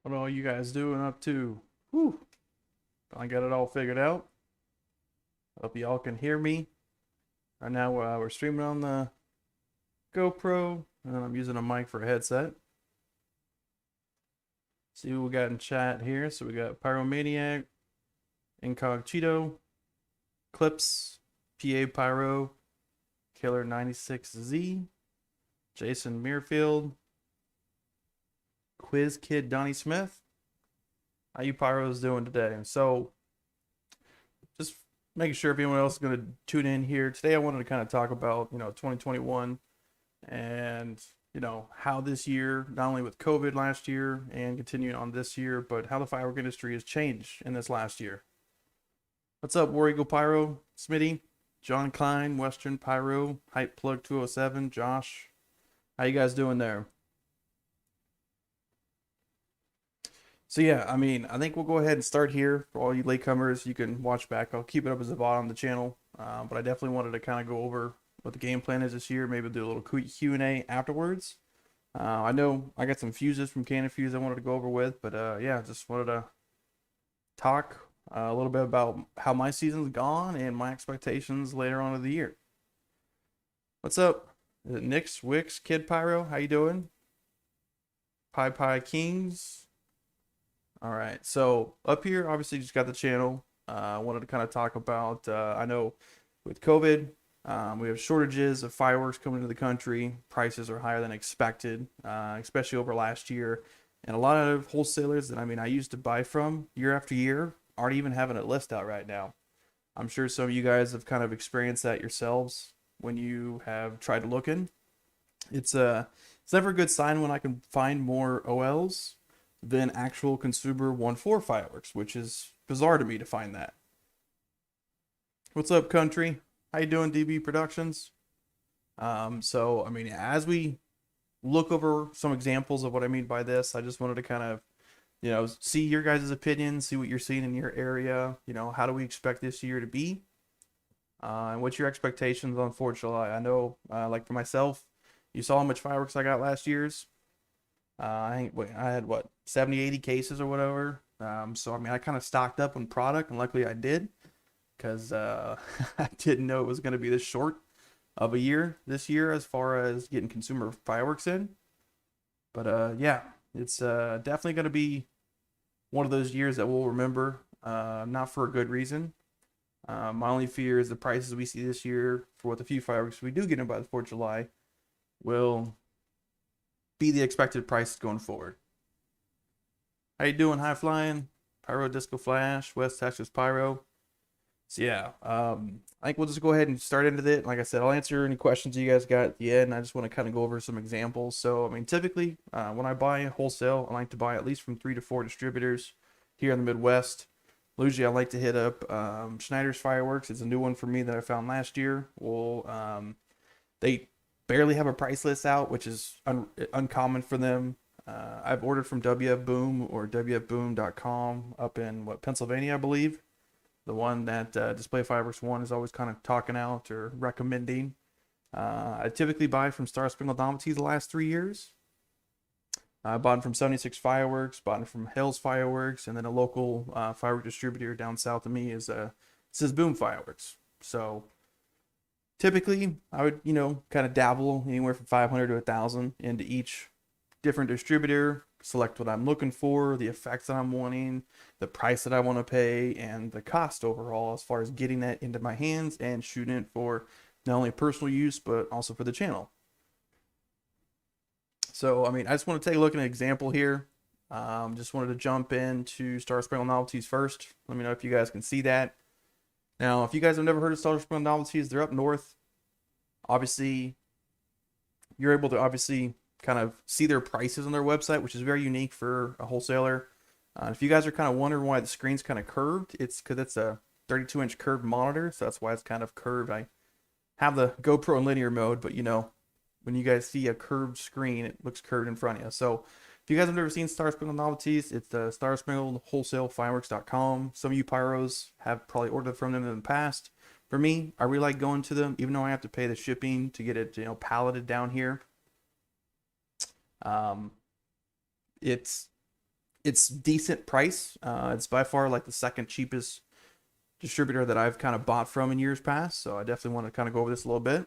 What all you guys doing up to? Whew. I got it all figured out. Hope y'all can hear me. Right now we're streaming on the GoPro, and I'm using a mic for a headset. See who we got in chat here. So we got Pyromaniac, Incognito, Clips, PA Pyro, Killer 96Z, Jason Muirfield, Quiz Kid Donnie Smith. How you pyros doing today? So just making sure if anyone else is going to tune in here today, I wanted to kind of talk about 2021 and how this year, not only with COVID last year and continuing on this year, but how the firework industry has changed in this last year. What's up, War Eagle Pyro, Smitty, John Klein, Western Pyro, Hype Plug 207, Josh? How you guys doing there? So yeah, I think we'll go ahead and start here. For all you latecomers, you can watch back. I'll keep it up as the bottom of the channel, but I definitely wanted to kind of go over what the game plan is this year. Maybe do a little Q&A afterwards. I know I got some fuses from Cannon Fuse I wanted to go over with, but yeah, just wanted to talk a little bit about how my season's gone and my expectations later on in the year. What's up? Is it Nix, Wix, Kid Pyro? How you doing? Pie Kings. All right, so up here, obviously, just got the channel. I wanted to kind of talk about, I know with COVID, we have shortages of fireworks coming into the country. Prices are higher than expected, especially over last year. And a lot of wholesalers that I used to buy from year after year aren't even having a list out right now. I'm sure some of you guys have kind of experienced that yourselves when you have tried looking. It's never a good sign when I can find more OLs than actual consumer 1.4 fireworks, which is bizarre to me to find that. What's up, country? How you doing, DB Productions? As we look over some examples of what I mean by this, I just wanted to kind of, see your guys' opinions, see what you're seeing in your area. How do we expect this year to be? And what's your expectations on 4th of July? I know, like for myself, you saw how much fireworks I got last year's. I had what 70, 80 cases or whatever. I kind of stocked up on product, and luckily I did, because I didn't know it was going to be this short of a year this year as far as getting consumer fireworks in. But yeah, it's definitely going to be one of those years that we'll remember, not for a good reason. My only fear is the prices we see this year for what the few fireworks we do get in by the 4th of July will be the expected price going forward. How you doing, High Flying? Pyro Disco Flash, West Texas Pyro. So yeah, I think we'll just go ahead and start into it. Like I said, I'll answer any questions you guys got at the end. I just want to kind of go over some examples. So, typically, when I buy wholesale, I like to buy at least from 3 to 4 distributors here in the Midwest. Usually, I like to hit up Schneider's Fireworks. It's a new one for me that I found last year. They barely have a price list out, which is uncommon for them. I've ordered from WF Boom or WFBoom.com up in Pennsylvania, I believe. The one that Display Fireworks One is always kind of talking out or recommending. I typically buy from Star Spangled Novelty the last 3 years. I bought them from 76 Fireworks, bought them from Hales Fireworks, and then a local firework distributor down south of me says Boom Fireworks. So typically, I would, kind of dabble anywhere from 500 to 1,000 into each different distributor, select what I'm looking for, the effects that I'm wanting, the price that I want to pay, and the cost overall as far as getting that into my hands and shooting it for not only personal use, but also for the channel. So, I just want to take a look at an example here. Just wanted to jump into Star Spangled Novelties first. Let me know if you guys can see that. Now, if you guys have never heard of Star Spangled Novelties, they're up north. Obviously, you're able to kind of see their prices on their website, which is very unique for a wholesaler. If you guys are kind of wondering why the screen's kind of curved, it's because it's a 32-inch curved monitor, so that's why it's kind of curved. I have the GoPro in linear mode, but when you guys see a curved screen, it looks curved in front of you. So if you guys have never seen Star Spangled Novelties, it's the Star Spangled Wholesale Fireworks.com. Some of you pyros have probably ordered from them in the past. For me, I really like going to them, even though I have to pay the shipping to get it, palleted down here. It's it's decent price. It's by far like the second cheapest distributor that I've kind of bought from in years past. So I definitely want to kind of go over this a little bit.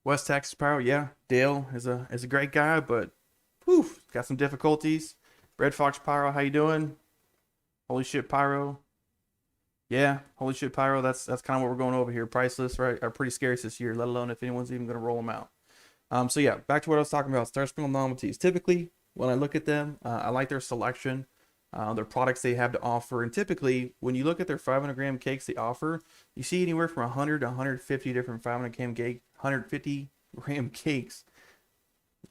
West Texas Pyro, yeah, Dale is a great guy, but whew, got some difficulties. Red Fox Pyro, how you doing? Holy shit Pyro. Yeah, holy shit Pyro. That's kind of what we're going over here. Price lists, right, are pretty scarce this year, let alone if anyone's even going to roll them out. So yeah, back to what I was talking about. Star Sprinkle Novelties. Typically, when I look at them, I like their selection, their products they have to offer, and typically when you look at their 500-gram cakes they offer, you see anywhere from 100 to 150 different 500-gram cake, 150-gram cakes.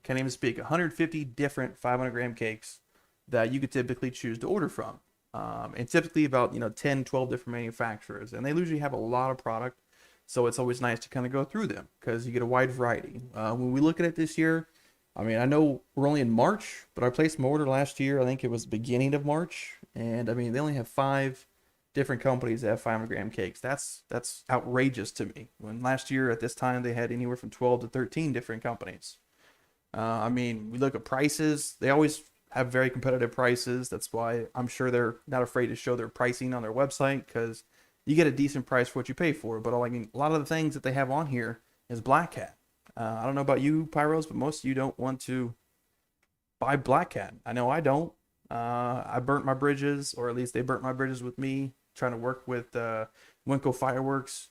Can't even speak. 150 different 500-gram cakes that you could typically choose to order from, and typically about 10, 12 different manufacturers, and they usually have a lot of product. So it's always nice to kind of go through them because you get a wide variety. When we look at it this year, I mean, I know we're only in March, but I placed my order last year. I think it was beginning of March. And I mean, they only have 5 different companies that have 500-gram cakes. That's outrageous to me. When last year at this time, they had anywhere from 12 to 13 different companies. I mean, we look at prices. They always have very competitive prices. That's why I'm sure they're not afraid to show their pricing on their website, because you get a decent price for what you pay for. But like a lot of the things that they have on here is Black Cat. I don't know about you, Pyros, but most of you don't want to buy Black Cat. I know I don't. I burnt my bridges, or at least they burnt my bridges with me, trying to work with Winco Fireworks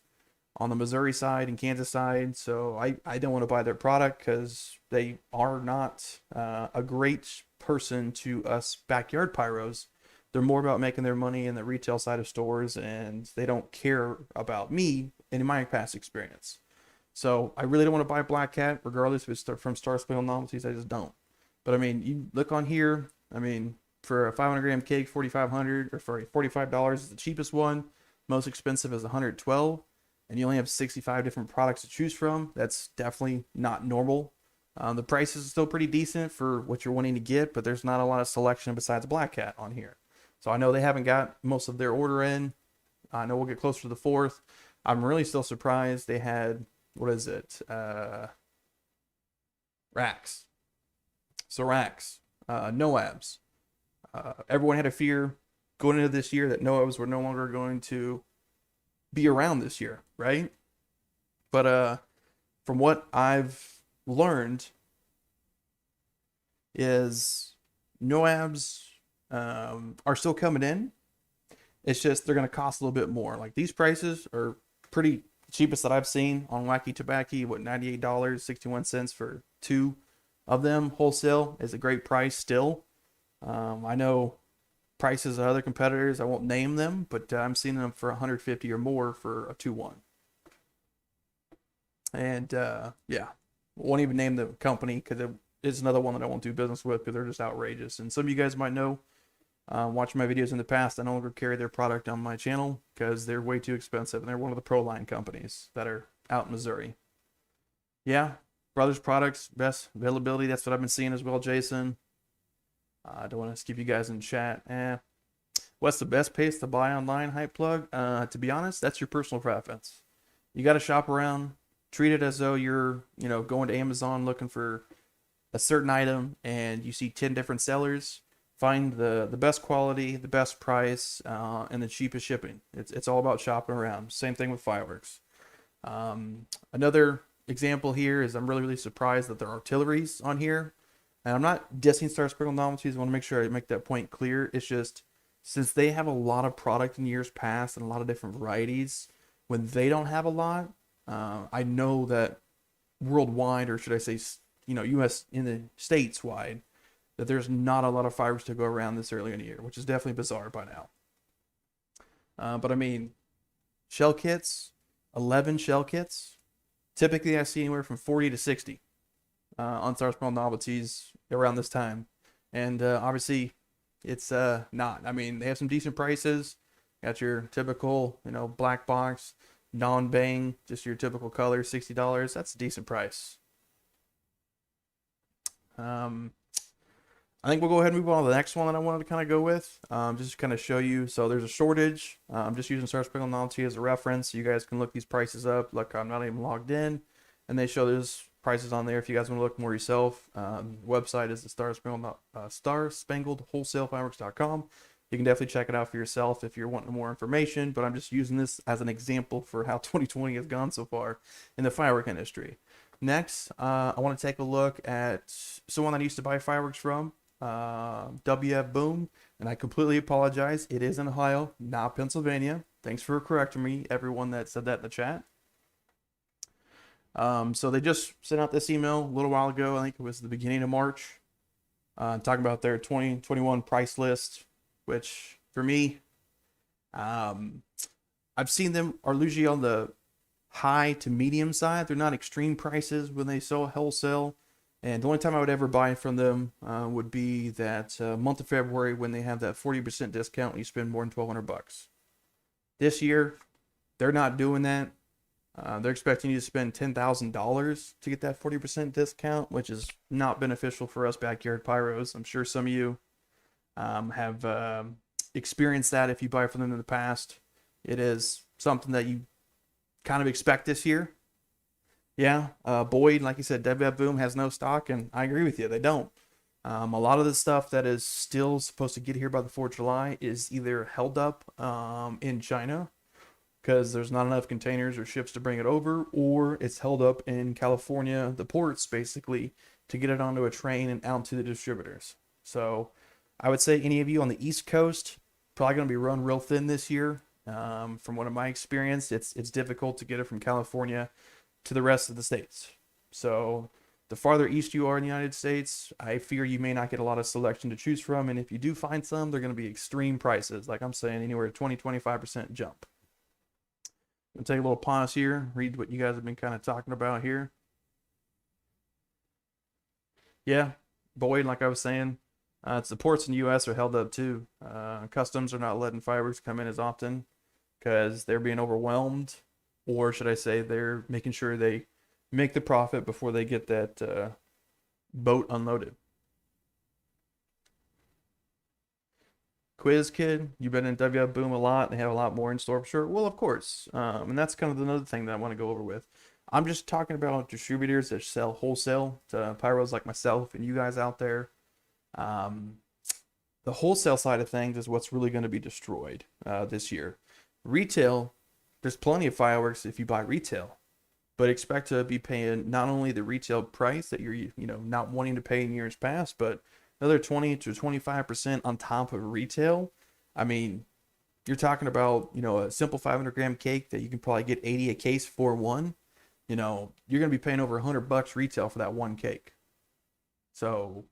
on the Missouri side and Kansas side. So I don't want to buy their product because they are not a great person to us backyard pyros. They're more about making their money in the retail side of stores, and they don't care about me in my past experience. So I really don't want to buy Black Cat, regardless if it's from Star Spangled Novelties. I just don't. But I mean, you look on here. I mean, for a 500-gram cake, 4,500, or for $45 is the cheapest one. Most expensive is 112, and you only have 65 different products to choose from. That's definitely not normal. The price is still pretty decent for what you're wanting to get, but there's not a lot of selection besides Black Cat on here. So I know they haven't got most of their order in. I know we'll get closer to the 4th. I'm really still surprised they had, what is it? Racks. So Racks, Noabs. Everyone had a fear going into this year that Noabs were no longer going to be around this year, right? But from what I've learned is Noabs are still coming in. It's just they're going to cost a little bit more. Like these prices are pretty cheapest that I've seen on Wacky Tobacco. What, $98.61 for 2 of them wholesale is a great price still. I know prices of other competitors. I won't name them, but I'm seeing them for 150 or more for a 2-1. And yeah, won't even name the company because it's another one that I won't do business with because they're just outrageous. And some of you guys might know, watching my videos in the past, I no longer carry their product on my channel because they're way too expensive, and they're one of the pro line companies that are out in Missouri. Yeah, Brothers Products, best availability. That's what I've been seeing as well, Jason. I don't want to skip you guys in chat. What's the best place to buy online, Hype Plug? To be honest, that's your personal preference. You got to shop around. Treat it as though you're, going to Amazon looking for a certain item and you see 10 different sellers. Find the best quality, the best price, and the cheapest shipping. It's all about shopping around. Same thing with Fireworks. Another example here is I'm really, really surprised that there are artilleries on here. And I'm not dissing Star Sprinkle Novelties. I want to make sure I make that point clear. It's just, since they have a lot of product in years past and a lot of different varieties, when they don't have a lot, I know that worldwide, or should I say, U.S. in the states wide, that there's not a lot of fireworks to go around this early in the year, which is definitely bizarre by now. But I mean, shell kits, 11 shell kits. Typically, I see anywhere from 40 to 60 on Star Sprinkle Novelties around this time. And obviously, it's not. I mean, they have some decent prices. Got your typical, black box, non-bang, just your typical color, $60. That's a decent price. I think we'll go ahead and move on to the next one that I wanted to kind of go with. Just to kind of show you. So there's a shortage. I'm just using Star Sprinkle Novelty as a reference. So you guys can look these prices up. Look, I'm not even logged in. And they show there's prices on there if you guys want to look more yourself. Website is the Star Spangled Wholesale Fireworks.com. You can definitely check it out for yourself if you're wanting more information, but I'm just using this as an example for how 2020 has gone so far in the firework industry. Next, I want to take a look at someone that I used to buy fireworks from, WF Boom, and I completely apologize. It is in Ohio, not Pennsylvania. Thanks for correcting me, everyone that said that in the chat. So they just sent out this email a little while ago. I think it was the beginning of March, talking about their 2021 price list, which for me, I've seen them are usually on the high to medium side. They're not extreme prices when they sell wholesale. And the only time I would ever buy from them would be that month of February when they have that 40% discount when you spend more than $1,200. This year, they're not doing that. They're expecting you to spend $10,000 to get that 40% discount, which is not beneficial for us backyard pyros. I'm sure some of you have experienced that if you buy from them in the past. It is something that you kind of expect this year. Yeah, Boyd, like you said, WF Boom has no stock, and I agree with you, they don't. A lot of the stuff that is still supposed to get here by the 4th of July is either held up in China because there's not enough containers or ships to bring it over, or it's held up in California, the ports basically, to get it onto a train and out to the distributors. So I would say any of you on the East Coast probably going to be run real thin this year. From what my experience, it's difficult to get it from California to the rest of the states. So the farther east you are in the United States, I fear you may not get a lot of selection to choose from. And if you do find some, they're going to be extreme prices. Like I'm saying, anywhere to 20-25% jump. I'm going to take a little pause here, read what you guys have been kind of talking about here. Yeah, Boyd, like I was saying, it's the ports in the U.S. are held up too. Customs are not letting fireworks come in as often because they're being overwhelmed, or should I say they're making sure they make the profit before they get that boat unloaded. Quiz Kid, you've been in WF Boom a lot. They have a lot more in store for sure. Well, of course. And that's kind of another thing that I want to go over with. I'm just talking about distributors that sell wholesale to pyros like myself and you guys out there. The wholesale side of things is what's really going to be destroyed this year. Retail, there's plenty of fireworks if you buy retail, but expect to be paying not only the retail price that you're not wanting to pay in years past, but another 20 to 25% on top of retail. I mean, you're talking about a simple 500-gram cake that you can probably get 80 a case for one. You're going to be paying over $100 retail for that one cake. So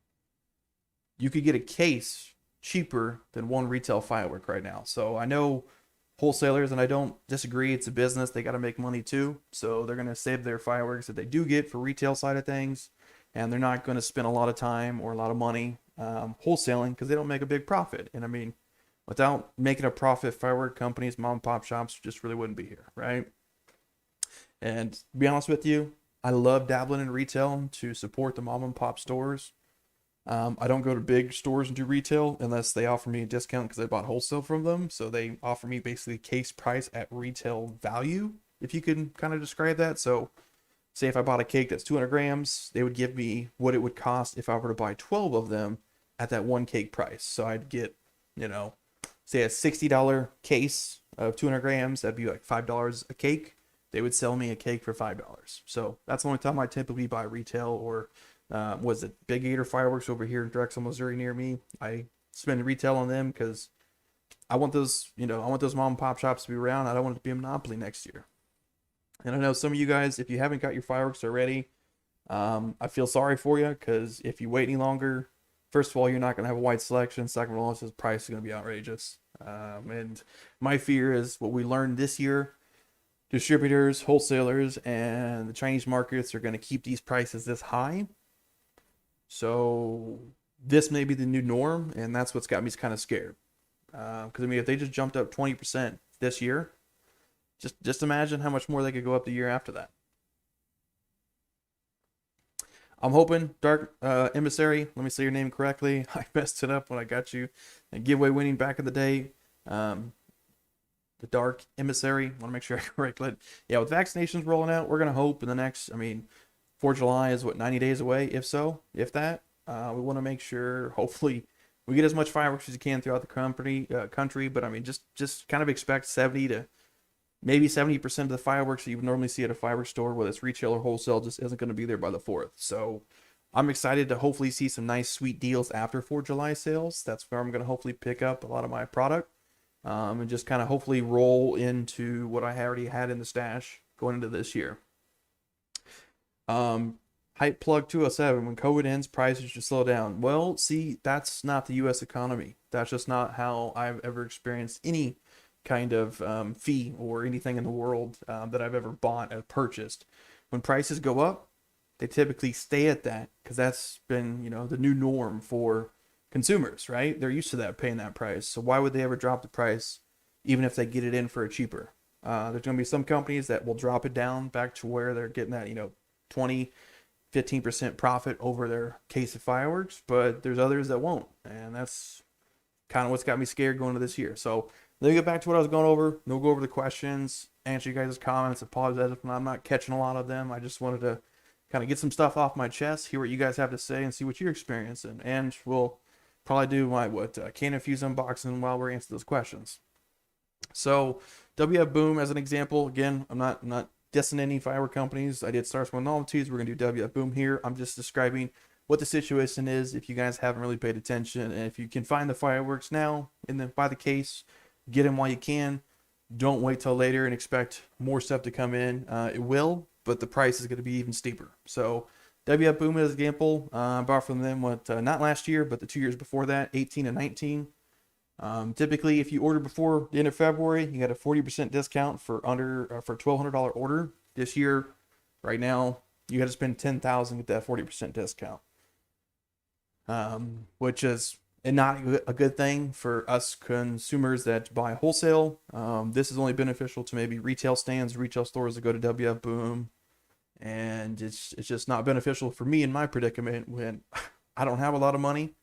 you could get a case cheaper than one retail firework right now. So I know wholesalers, and I don't disagree, it's a business, they got to make money too, so they're going to save their fireworks that they do get for retail side of things, and they're not going to spend a lot of time or a lot of money wholesaling because they don't make a big profit. And I mean, without making a profit, firework companies, mom and pop shops just really wouldn't be here, right? And to be honest with you, I love dabbling in retail to support the mom and pop stores. I don't go to big stores and do retail unless they offer me a discount because I bought wholesale from them. So they offer me basically case price at retail value, if you can kind of describe that. So say if I bought a cake that's 200 grams, they would give me what it would cost if I were to buy 12 of them at that one cake price. So I'd get, say a $60 case of 200 grams, that'd be like $5 a cake. They would sell me a cake for $5. So that's the only time I typically buy retail, or was it Big Gator Fireworks over here in Drexel, Missouri near me. I spend retail on them because I want those, I want those mom and pop shops to be around. I don't want it to be a monopoly next year. And I know some of you guys, if you haven't got your fireworks already, I feel sorry for you, because if you wait any longer, first of all, you're not going to have a wide selection. Second of all, the price is going to be outrageous. And my fear is what we learned this year, distributors, wholesalers, and the Chinese markets are going to keep these prices this high. So this may be the new norm, and that's what's got me kind of scared. Because I mean, if they just jumped up 20% this year, just imagine how much more they could go up the year after that. I'm hoping Dark Emissary, let me say your name correctly. I messed it up when I got you. And giveaway winning back in the day. The Dark Emissary, want to make sure I correct it. Yeah, with vaccinations rolling out, we're going to hope in the next, 4th of July is what, 90 days away, if so, if that. We want to make sure, hopefully, we get as much fireworks as you can throughout the country. But I mean, just kind of expect 70 to maybe 70% of the fireworks that you would normally see at a fireworks store, whether it's retail or wholesale, just isn't going to be there by the 4th. So I'm excited to hopefully see some nice, sweet deals after 4th of July sales. That's where I'm going to hopefully pick up a lot of my product, and just kind of hopefully roll into what I already had in the stash going into this year. Hype plug 207. When COVID ends, prices should slow down. Well, see, that's not the U.S. economy. That's just not how I've ever experienced any kind of fee or anything in the world that I've ever bought or purchased. When prices go up, they typically stay at that because that's been, the new norm for consumers, right? They're used to that, paying that price. So why would they ever drop the price even if they get it in for a cheaper? There's going to be some companies that will drop it down back to where they're getting that, 20, 15% profit over their case of fireworks, but there's others that won't. And that's kind of what's got me scared going into this year. So let me get back to what I was going over. We'll go over the questions, answer you guys' comments. Apologize if I'm not catching a lot of them. I just wanted to kind of get some stuff off my chest, hear what you guys have to say, and see what you're experiencing. And we'll probably do my Cannon Fuse unboxing while we're answering those questions. So WF Boom as an example. Again, I'm not dissing any firework companies. I did Star Wars Novelties. We're gonna do WF Boom here. I'm just describing what the situation is. If you guys haven't really paid attention, and if you can find the fireworks now and then buy the case, get them while you can. Don't wait till later and expect more stuff to come in. It will, but the price is going to be even steeper. So WF Boom as an example, I bought from them not last year, but the 2 years before that, 18 and 19. Typically, if you order before the end of February, you got a 40% discount for $1,200 order. This year, right now, you got to spend $10,000 with that 40% discount, which is not a good thing for us consumers that buy wholesale. This is only beneficial to maybe retail stands, retail stores that go to WF Boom, and it's just not beneficial for me in my predicament when I don't have a lot of money.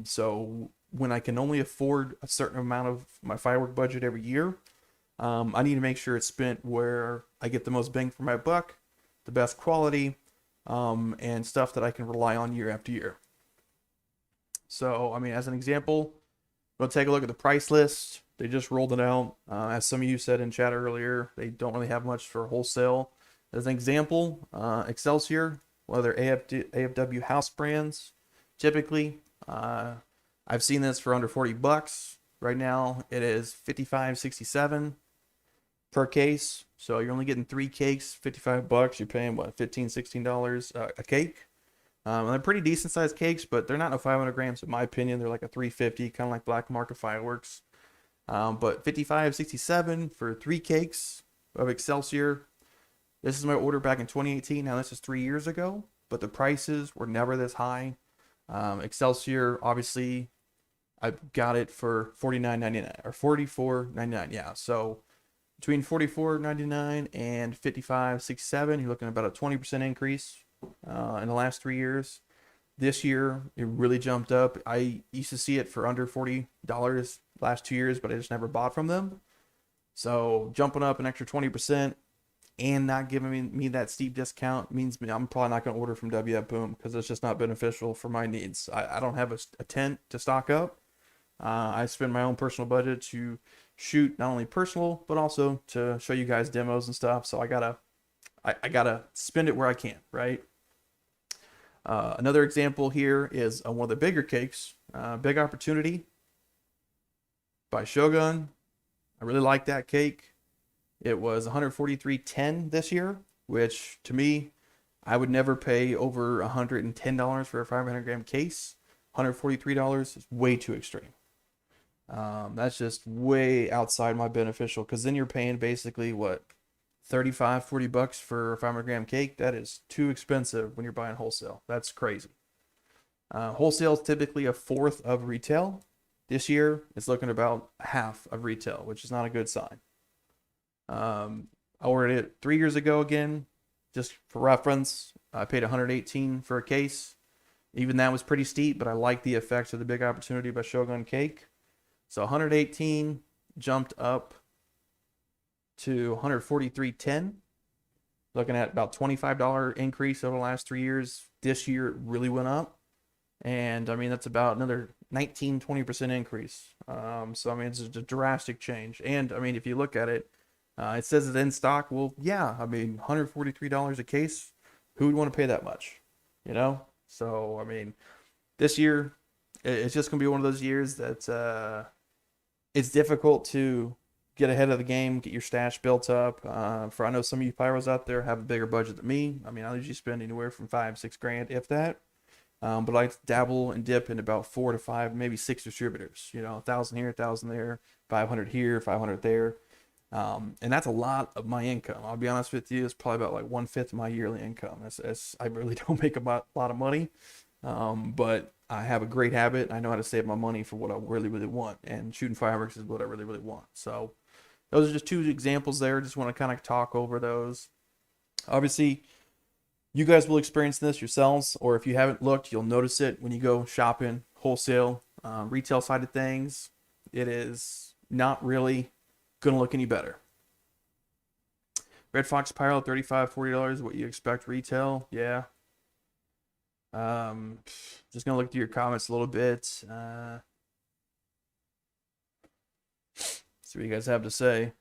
So when I can only afford a certain amount of my firework budget every year, I need to make sure it's spent where I get the most bang for my buck, the best quality, and stuff that I can rely on year after year. So, I mean, as an example, we'll take a look at the price list. They just rolled it out. As some of you said in chat earlier, they don't really have much for wholesale. As an example, Excelsior, one of their AFW house brands, typically, I've seen this for under $40. Right now, it is $55.67 per case. So you're only getting 3 cakes, $55. You're paying what, $15, $16 a cake. And they're pretty decent sized cakes, but they're not no 500 grams in my opinion. They're like a 350, kind of like black market fireworks. But $55.67 for 3 cakes of Excelsior. This is my order back in 2018. Now this is 3 years ago, but the prices were never this high. Excelsior, obviously, I got it for $49.99 or $44.99. Yeah, so between $44.99 and $55.67, you're looking at about a 20% increase in the last 3 years. This year, it really jumped up. I used to see it for under $40 last 2 years, but I just never bought from them. So jumping up an extra 20% and not giving me that steep discount means I'm probably not going to order from WF Boom because it's just not beneficial for my needs. I don't have a tent to stock up. I spend my own personal budget to shoot not only personal, but also to show you guys demos and stuff. So I gotta spend it where I can, right? Another example here is one of the bigger cakes, Big Opportunity by Shogun. I really like that cake. It was $143.10 this year, which to me, I would never pay over $110 for a 500 gram case. $143 is way too extreme. That's just way outside my beneficial, because then you're paying basically what, $35, $40 for a 500 gram cake. That is too expensive when you're buying wholesale. That's crazy. Wholesale is typically a fourth of retail. This year, it's looking about half of retail, which is not a good sign. I ordered it 3 years ago again, just for reference. I paid $118 for a case. Even that was pretty steep, but I like the effects of the Big Opportunity by Shogun cake. So 118 jumped up to $143.10. looking at about $25 increase over the last 3 years. This year it really went up. And I mean, that's about another 19-20% increase. So I mean, it's a drastic change. And I mean, if you look at it, it says it's in stock. Well, yeah, I mean, $143 a case. Who would want to pay that much? You know? So I mean, this year, it's just gonna be one of those years that it's difficult to get ahead of the game, get your stash built up. I know some of you pyros out there have a bigger budget than me. I mean, I usually spend anywhere from 5-6 grand, if that. But I like to dabble and dip in about 4 to 5, maybe 6 distributors. You know, 1,000 here, 1,000 there, 500 here, 500 there. And that's a lot of my income. I'll be honest with you, it's probably about like 1/5 of my yearly income. I really don't make a lot of money, but I have a great habit. I know how to save my money for what I really, really want, and shooting fireworks is what I really, really want. So those are just 2 examples there. Just want to kind of talk over those. Obviously, you guys will experience this yourselves, or if you haven't looked, you'll notice it when you go shopping, wholesale, retail side of things. It is not really gonna look any better. Red Fox Pyro, $35-$40. What you expect retail? Yeah. Just gonna look through your comments a little bit. See what you guys have to say.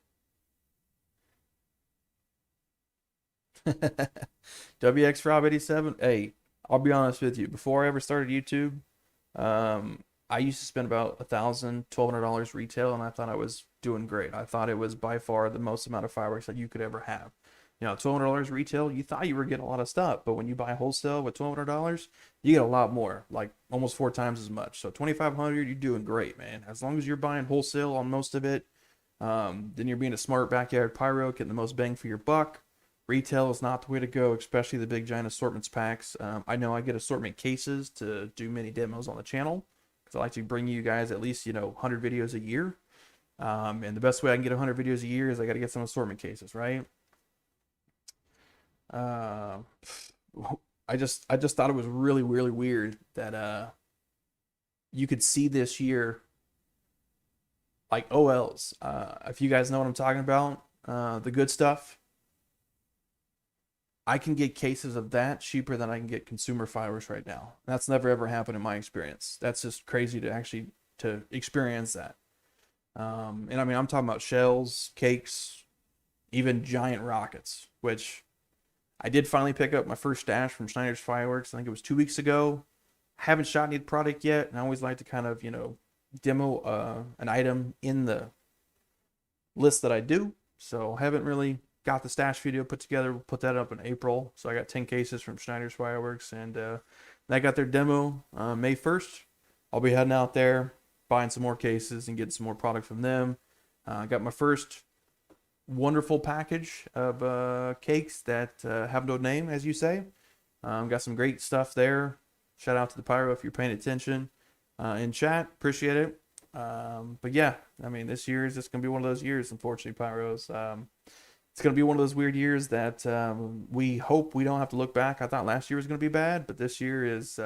WX Rob 87. Hey, I'll be honest with you. Before I ever started YouTube, I used to spend about $1,000-$1,200 retail, and I thought I was doing great. I thought it was by far the most amount of fireworks that you could ever have. You know, $1,200 retail, you thought you were getting a lot of stuff, but when you buy wholesale with $1,200, you get a lot more, like almost 4 times as much. So $2,500, you're doing great, man. As long as you're buying wholesale on most of it, then you're being a smart backyard pyro, getting the most bang for your buck. Retail is not the way to go, especially the big giant assortments packs. I know I get assortment cases to do mini demos on the channel, because I like to bring you guys at least, 100 videos a year. And the best way I can get 100 videos a year is I got to get some assortment cases, right? I just thought it was really, really weird that you could see this year like OLs. If you guys know what I'm talking about, the good stuff. I can get cases of that cheaper than I can get consumer fireworks right now. That's never ever happened in my experience. That's just crazy to experience that. And I mean, I'm talking about shells, cakes, even giant rockets, which I did finally pick up my first stash from Schneider's Fireworks. I think it was 2 weeks ago. Haven't shot any product yet, and I always like to kind of, demo an item in the list that I do. So haven't really got the stash video put together. We'll put that up in April. So I got 10 cases from Schneider's Fireworks, and I got their demo May 1st. I'll be heading out there, buying some more cases and getting some more product from them. I got my first wonderful package of cakes that have no name, as you say. Got some great stuff there. Shout out to the Pyro if you're paying attention in chat. Appreciate it. But yeah, I mean, this year is just going to be one of those years, unfortunately, Pyros. It's going to be one of those weird years that we hope we don't have to look back. I thought last year was going to be bad, but this year is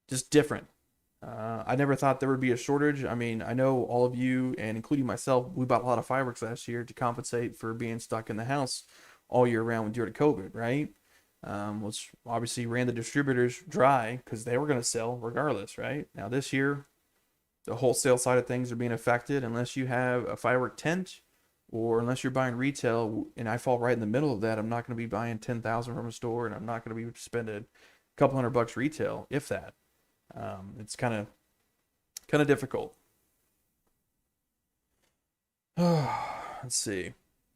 just different. I never thought there would be a shortage. I mean, I know all of you, and including myself, we bought a lot of fireworks last year to compensate for being stuck in the house all year round due to COVID, right? Which obviously ran the distributors dry because they were going to sell regardless, right? Now this year, the wholesale side of things are being affected unless you have a firework tent or unless you're buying retail, and I fall right in the middle of that. I'm not going to be buying 10,000 from a store, and I'm not going to be spending a couple $100 retail, if that. It's kind of difficult. Let's see.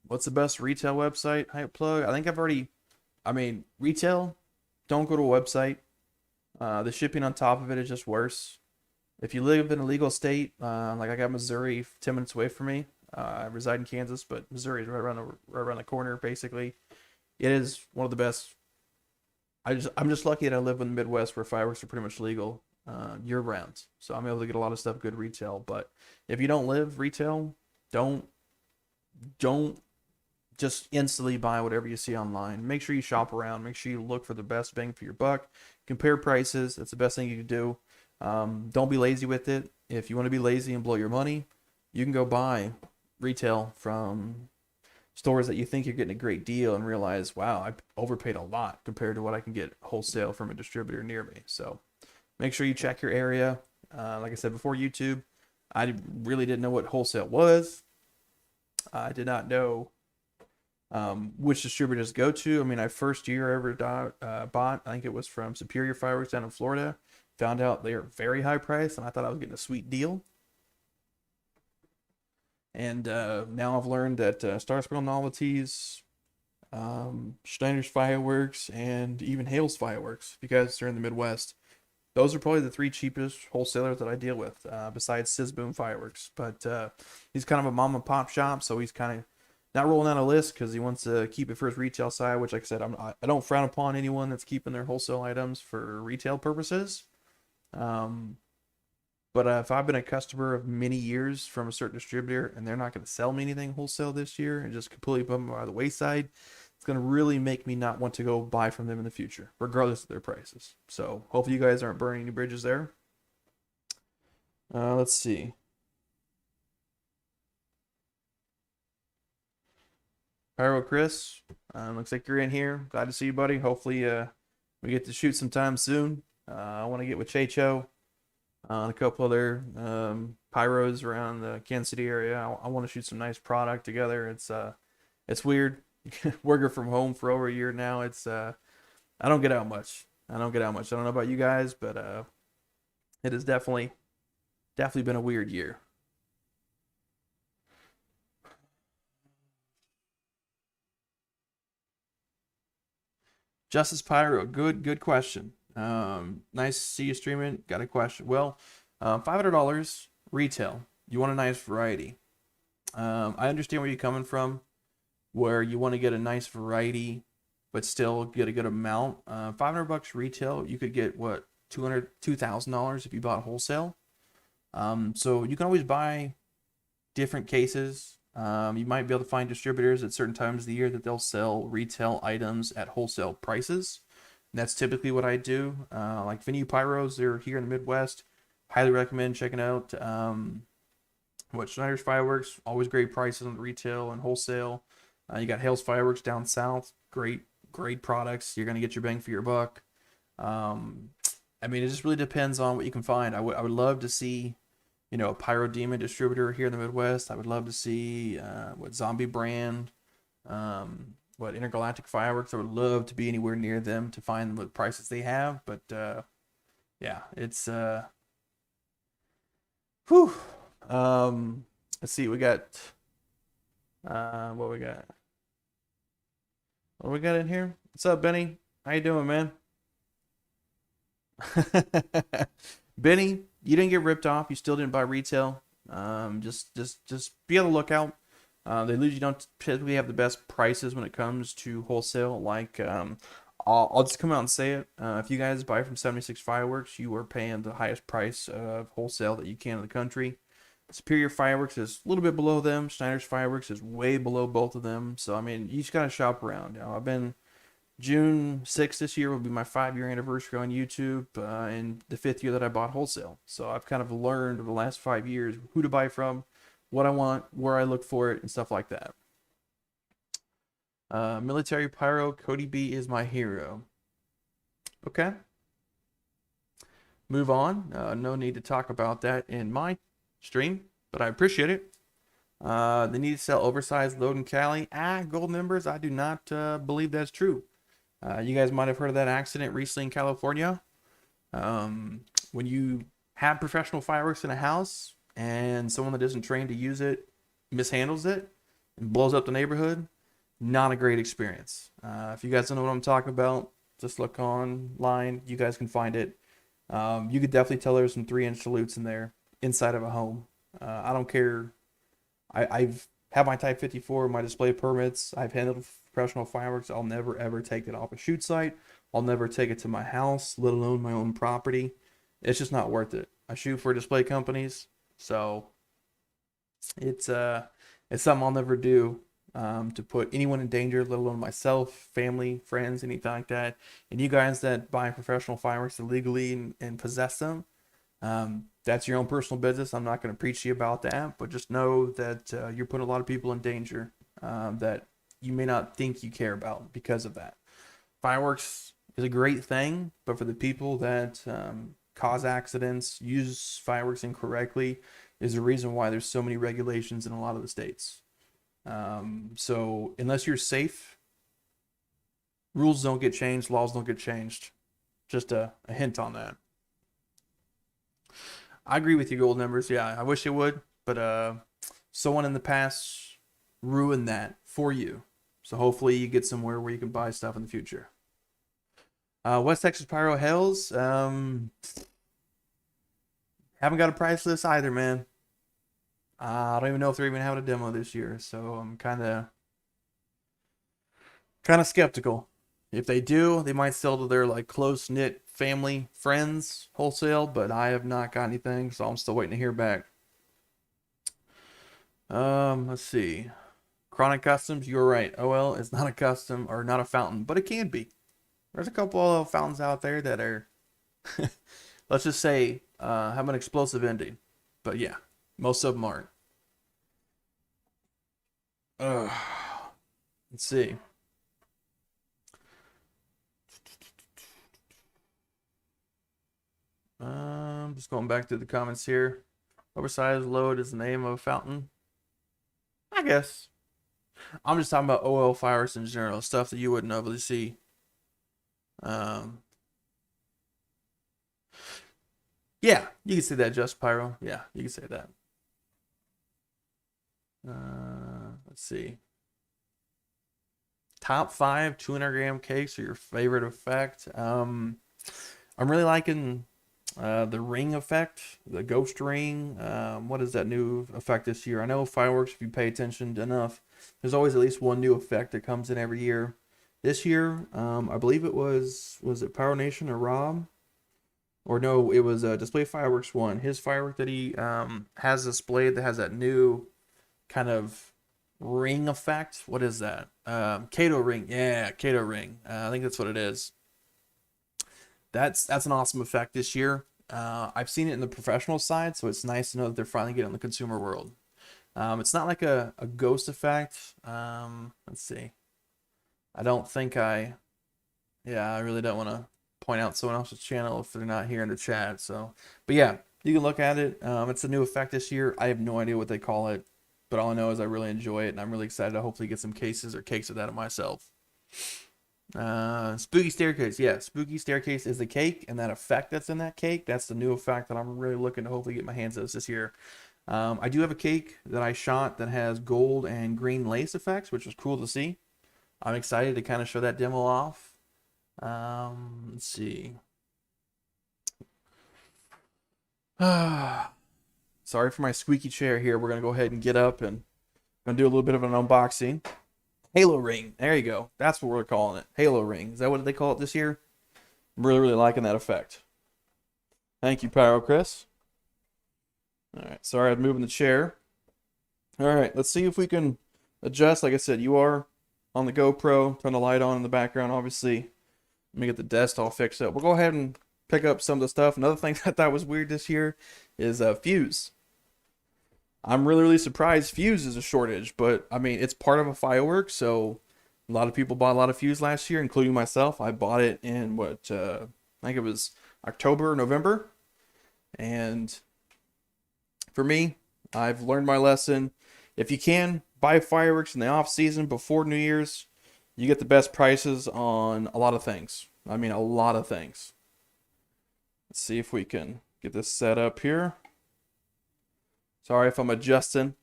What's the best retail website? Hype plug. I think retail, don't go to a website. The shipping on top of it is just worse. If you live in a legal state, like I got Missouri 10 minutes away from me. I reside in Kansas, but Missouri is right around the corner, basically. It is one of the best. I'm just lucky that I live in the Midwest where fireworks are pretty much legal year round. So I'm able to get a lot of stuff good retail. But if you don't live retail, don't just instantly buy whatever you see online. Make sure you shop around. Make sure you look for the best bang for your buck. Compare prices. That's the best thing you can do. Don't be lazy with it. If you want to be lazy and blow your money, you can go buy retail from stores that you think you're getting a great deal and realize, wow, I overpaid a lot compared to what I can get wholesale from a distributor near me. So make sure you check your area. Like I said before, YouTube, I really didn't know what wholesale was. I did not know which distributors to go to. I mean, I first year I ever bought, I think it was from Superior Fireworks down in Florida. Found out they are very high priced, and I thought I was getting a sweet deal. And now I've learned that Star Spangled Novelties, Schneider's Fireworks, and even Hale's Fireworks, because they're in the Midwest, those are probably the three cheapest wholesalers that I deal with, besides Sizboom Fireworks. But he's kind of a mom and pop shop, so he's kind of not rolling out a list because he wants to keep it for his retail side, which, like I said, I don't frown upon anyone that's keeping their wholesale items for retail purposes. But if I've been a customer of many years from a certain distributor and they're not going to sell me anything wholesale this year and just completely put them by the wayside, it's going to really make me not want to go buy from them in the future, regardless of their prices. So hopefully you guys aren't burning any bridges there. Let's see. Pyro Chris, looks like you're in here. Glad to see you, buddy. Hopefully we get to shoot sometime soon. I want to get with Checho on a couple other pyros around the Kansas City area. I want to shoot some nice product together. It's weird working from home for over a year now. I don't get out much. I don't know about you guys, but it has definitely been a weird year. Justice Pyro, good question. Nice to see you streaming. Got a question. Well, $500 retail. You want a nice variety. I understand where you're coming from, where you want to get a nice variety, but still get a good amount. $500 retail, you could get what, $2,000 if you bought wholesale. So you can always buy different cases. You might be able to find distributors at certain times of the year that they'll sell retail items at wholesale prices. And that's typically what I do. Like Venue Pyros, they're here in the Midwest. Highly recommend checking out Schneider's Fireworks. Always great prices on retail and wholesale. You got Hale's Fireworks down south. Great products. You're gonna get your bang for your buck. I mean, it just really depends on what you can find. I would love to see, a Pyro Demon distributor here in the Midwest. I would love to see what Zombie Brand, what Intergalactic Fireworks. I would love to be anywhere near them to find what prices they have. But yeah, it's whew. Let's see. We got what we got. What we got in here? What's up, Benny? How you doing, man? Benny, you didn't get ripped off. You still didn't buy retail. Just be on the lookout. They usually don't typically have the best prices when it comes to wholesale. Like, I'll just come out and say it. If you guys buy from 76 Fireworks, you are paying the highest price of wholesale that you can in the country. Superior Fireworks is a little bit below them. Schneider's Fireworks is way below both of them. So, I mean, you just got to shop around. I've been June 6th this year will be my 5-year anniversary on YouTube, and the 5th year that I bought wholesale. So I've kind of learned over the last 5 years who to buy from, what I want, where I look for it, and stuff like that. Military Pyro, Cody B is my hero. Okay. Move on. No need to talk about that in my stream, but I appreciate it. They need to sell oversized load in Cali. Gold members, I do not believe that's true. You guys might have heard of that accident recently in California. When you have professional fireworks in a house and someone that isn't trained to use it mishandles it and blows up the neighborhood, not a great experience. If you guys don't know what I'm talking about, just look online. You guys can find it. You could definitely tell there's some 3-inch salutes in there inside of a home. I don't care. I've had my Type 54, my display permits. I've handled professional fireworks. I'll never ever take it off a shoot site. I'll never take it to my house, let alone my own property. It's just not worth it. I shoot for display companies, so it's something I'll never do to put anyone in danger, let alone myself, family, friends, anything like that. And you guys that buy professional fireworks illegally and possess them, that's your own personal business. I'm not going to preach to you about that, but just know that you're putting a lot of people in danger that you may not think you care about because of that. Fireworks is a great thing, but for the people that cause accidents, use fireworks incorrectly, is the reason why there's so many regulations in a lot of the states. So unless you're safe, rules don't get changed, laws don't get changed. Just a hint on that. I agree with you, gold numbers. Yeah, I wish it would, but someone in the past ruined that for you. So hopefully you get somewhere where you can buy stuff in the future. West Texas Pyro Hells. Haven't got a price list either, man. I don't even know if they're even having a demo this year, so I'm kind of skeptical. If they do, they might sell to their like close knit family friends wholesale, but I have not got anything, so I'm still waiting to hear back. Let's see. Chronic Customs, you're right. OL is not a custom or not a fountain, but it can be. There's a couple of fountains out there that are, let's just say, have an explosive ending. But yeah, most of them aren't. Let's see. Just going back to the comments here. Oversized load is the name of a fountain. I guess. I'm just talking about OL fireworks in general, stuff that you wouldn't normally see. Yeah, you can say that, Just Pyro. Yeah, you can say that. Let's see. Top 5 200-gram cakes are your favorite effect. I'm really liking the ring effect, the ghost ring. What is that new effect this year? I know fireworks, if you pay attention enough, there's always at least one new effect that comes in every year. This year, I believe it was it Pyro Nation or Rob? Or no, it was Display Fireworks one. His firework that he has displayed that has that new kind of ring effect. What is that? Kato ring. Yeah, Kato ring. I think that's what it is. That's an awesome effect this year. I've seen it in the professional side, so it's nice to know that they're finally getting in the consumer world. It's not like a ghost effect. Let's see. I don't think I really don't want to point out someone else's channel if they're not here in the chat. So, but yeah, you can look at it. It's a new effect this year. I have no idea what they call it, but all I know is I really enjoy it, and I'm really excited to hopefully get some cases or cakes of that myself. Spooky Staircase. Yeah, Spooky Staircase is the cake, and that effect that's in that cake, that's the new effect that I'm really looking to hopefully get my hands on this year. I do have a cake that I shot that has gold and green lace effects, which was cool to see. I'm excited to kind of show that demo off. Let's see. Sorry for my squeaky chair here. We're going to go ahead and get up and going to do a little bit of an unboxing. Halo ring. There you go. That's what we're calling it. Halo ring. Is that what they call it this year? I'm really liking that effect. Thank you, Pyro Chris. All right. Sorry, I'm moving the chair. All right. Let's see if we can adjust. Like I said, you are on the GoPro. Turn the light on in the background, obviously. Let me get the desk all fixed up. We'll go ahead and pick up some of the stuff. Another thing that I thought was weird this year is fuse. I'm really surprised fuse is a shortage, but I mean, it's part of a firework, so a lot of people bought a lot of fuse last year, including myself. I bought it in I think it was October, November. And for me, I've learned my lesson. If you can buy fireworks in the off season before New Year's, you get the best prices on a lot of things. I mean, a lot of things. Let's see if we can get this set up here. Sorry if I'm adjusting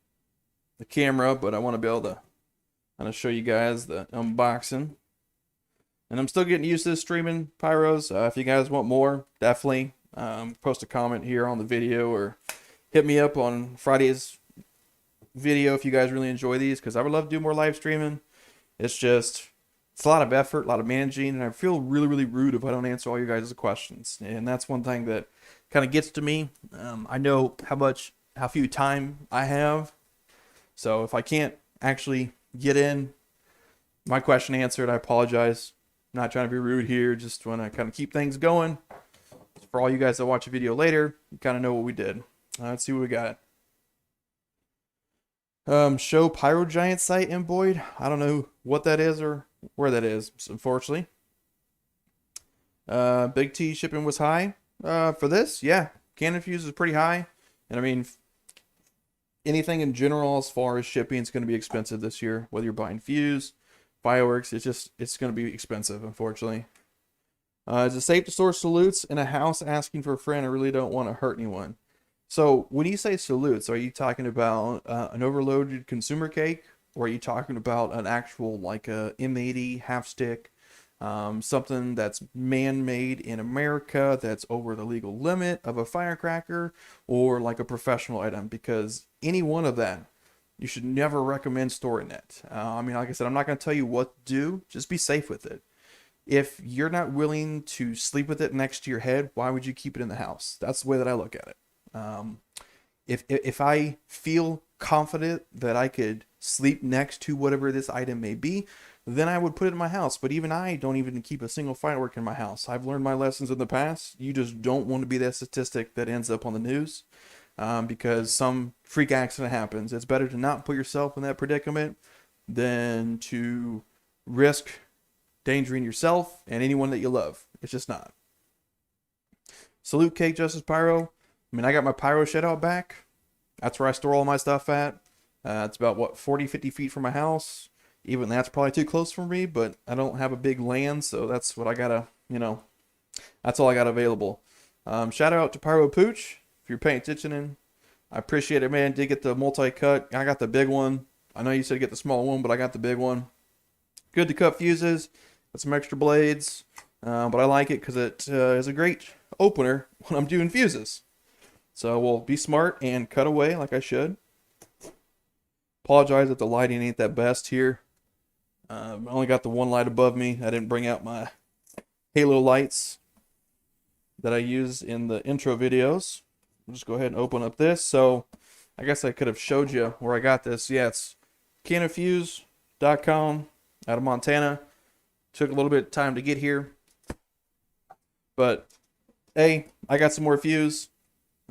the camera, but I want to be able to kind of show you guys the unboxing. And I'm still getting used to this streaming, Pyros. If you guys want more, definitely post a comment here on the video or hit me up on Friday's video if you guys really enjoy these, because I would love to do more live streaming. It's a lot of effort, a lot of managing, and I feel really rude if I don't answer all your guys' questions. And that's one thing that kind of gets to me. I know how few time I have. So if I can't actually get in my question answered, I apologize. I'm not trying to be rude here, just want to kind of keep things going. For all you guys that watch a video later, you kind of know what we did. Let's see what we got. Show Pyro Giant site in Boyd. I don't know what that is or where that is, unfortunately. Big T shipping was high. For this, yeah. Cannon fuse is pretty high. And I mean, anything in general as far as shipping is going to be expensive this year. Whether you're buying fuse, fireworks, it's going to be expensive, unfortunately. Is it safe to store salutes in a house asking for a friend? I really don't want to hurt anyone. So when you say salutes, are you talking about an overloaded consumer cake, or are you talking about an actual like a M80 half stick, something that's man-made in America that's over the legal limit of a firecracker, or like a professional item? Because any one of that, you should never recommend storing it. I mean, like I said, I'm not going to tell you what to do. Just be safe with it. If you're not willing to sleep with it next to your head, why would you keep it in the house? That's the way that I look at it. If I feel confident that I could sleep next to whatever this item may be, then I would put it in my house. But even I don't even keep a single firework in my house. I've learned my lessons in the past. You just don't want to be that statistic that ends up on the news, because some freak accident happens. It's better to not put yourself in that predicament than to risk endangering yourself and anyone that you love. It's just not. Salute cake, Justice Pyro. I mean, I got my pyro shed out back. That's where I store all my stuff at. It's about, what, 40, 50 feet from my house. Even that's probably too close for me, but I don't have a big land, so that's what I gotta, that's all I got available. Shout out to Pyro Pooch, if you're paying attention. I appreciate it, man. Did get the multi-cut. I got the big one. I know you said get the small one, but I got the big one. Good to cut fuses. Got some extra blades, but I like it because it is a great opener when I'm doing fuses. So we'll be smart and cut away like I should. Apologize if the lighting ain't that best here. I only got the one light above me. I didn't bring out my halo lights that I use in the intro videos. I'll just go ahead and open up this. So I guess I could have showed you where I got this. Yeah, it's cannonfuse.com out of Montana. Took a little bit of time to get here. But, hey, I got some more fuse.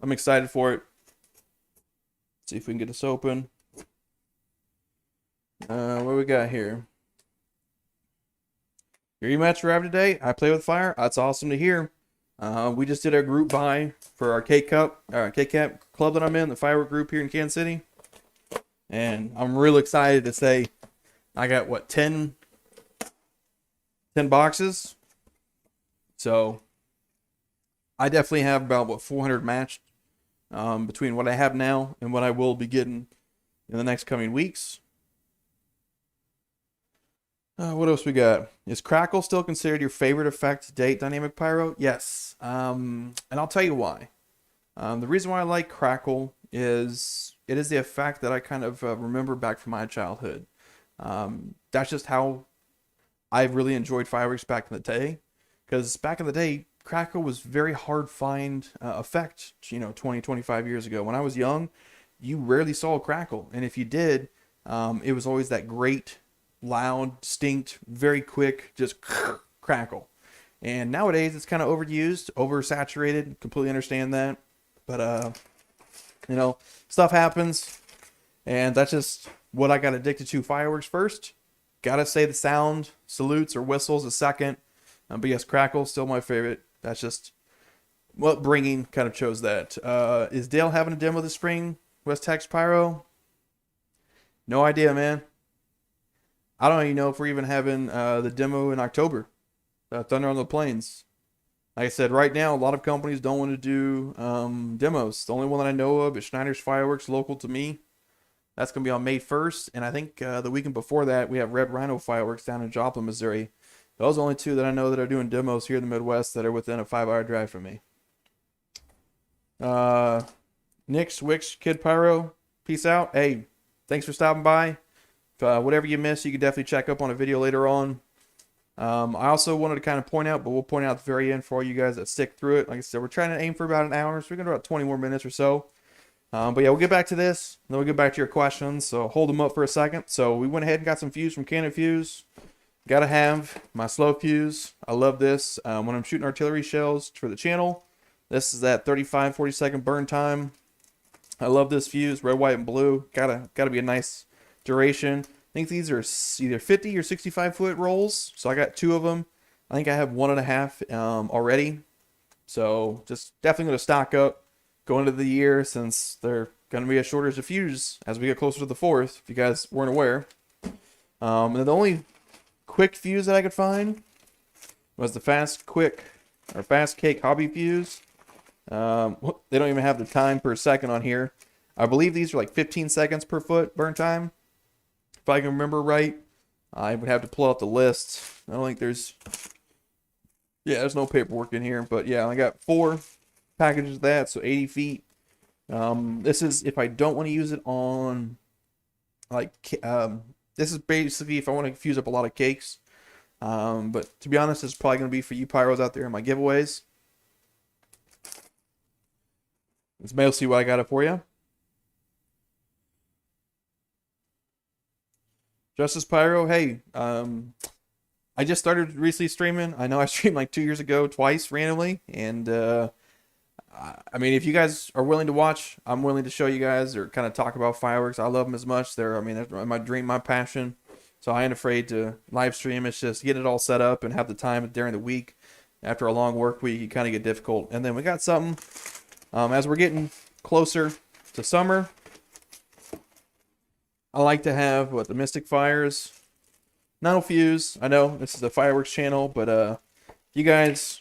I'm excited for it. Let's see if we can get this open. What we got here? Your rematch arrived today. I play with fire. That's awesome to hear. We just did our group buy for our K-Cap club that I'm in, the Firework group here in Kansas City. And I'm real excited to say I got, what, 10 boxes? So I definitely have about, what, 400 matched between what I have now and what I will be getting in the next coming weeks. What else we got? Is Crackle still considered your favorite effect to date, Dynamic Pyro? Yes. And I'll tell you why. The reason why I like Crackle is it is the effect that I kind of remember back from my childhood. That's just how I really enjoyed fireworks back in the day. Because back in the day, Crackle was very hard find effect, 20, 25 years ago. When I was young, you rarely saw a crackle. And if you did, it was always that great, loud, distinct, very quick, just crackle. And nowadays, it's kind of overused, oversaturated. Completely understand that. But, stuff happens. And that's just what I got addicted to. Fireworks first. Gotta say the sound, salutes or whistles a second. But yes, Crackle, still my favorite. That's just what bringing kind of chose that. Is Dale having a demo this spring? West Texas Pyro? No idea, man. I don't even know if we're even having the demo in October. Thunder on the Plains. Like I said, right now, a lot of companies don't want to do demos. The only one that I know of is Schneider's Fireworks, local to me. That's going to be on May 1st. And I think the weekend before that, we have Red Rhino Fireworks down in Joplin, Missouri. Those are the only two that I know that are doing demos here in the Midwest that are within a 5-hour drive from me. Nick Swix, Kid Pyro, peace out. Hey, thanks for stopping by. Whatever you missed, you can definitely check up on a video later on. I also wanted to kind of point out, but we'll point out at the very end for all you guys that stick through it. Like I said, we're trying to aim for about an hour, so we're going to about 20 more minutes or so. But yeah, we'll get back to this, then we'll get back to your questions, so hold them up for a second. So we went ahead and got some fuse from Cannon Fuse. Gotta have my slow fuse. I love this. When I'm shooting artillery shells for the channel, this is that 35-40 second burn time. I love this fuse, red, white, and blue. Gotta be a nice duration. I think these are either 50 or 65-foot rolls. So I got 2 of them. I think I have 1.5 already. So just definitely going to stock up going into the year, since they're going to be a shortage of fuse as we get closer to the 4th, if you guys weren't aware. And the only quick fuse that I could find was the fast cake hobby fuse. They don't even have the time per second on here. I believe these are like 15 seconds per foot burn time, if I can remember right. I would have to pull out the list. I don't think there's no paperwork in here, but yeah, I got 4 packages of that, so 80 feet. This is if I don't want to use it on, like, this is basically if I want to fuse up a lot of cakes. But to be honest, it's probably going to be for you pyros out there in my giveaways. Let's mostly what I got it for you. Justice Pyro, hey, I just started recently streaming. I know I streamed like 2 years ago, twice randomly, and I mean, if you guys are willing to watch, I'm willing to show you guys or kind of talk about fireworks. I love them as much. They're my dream, my passion. So I ain't afraid to live stream. It's just get it all set up and have the time during the week. After a long work week, you kind of get difficult. And then we got something, as we're getting closer to summer, I like to have the Mystic Fires. No fuse. I know this is a fireworks channel, but you guys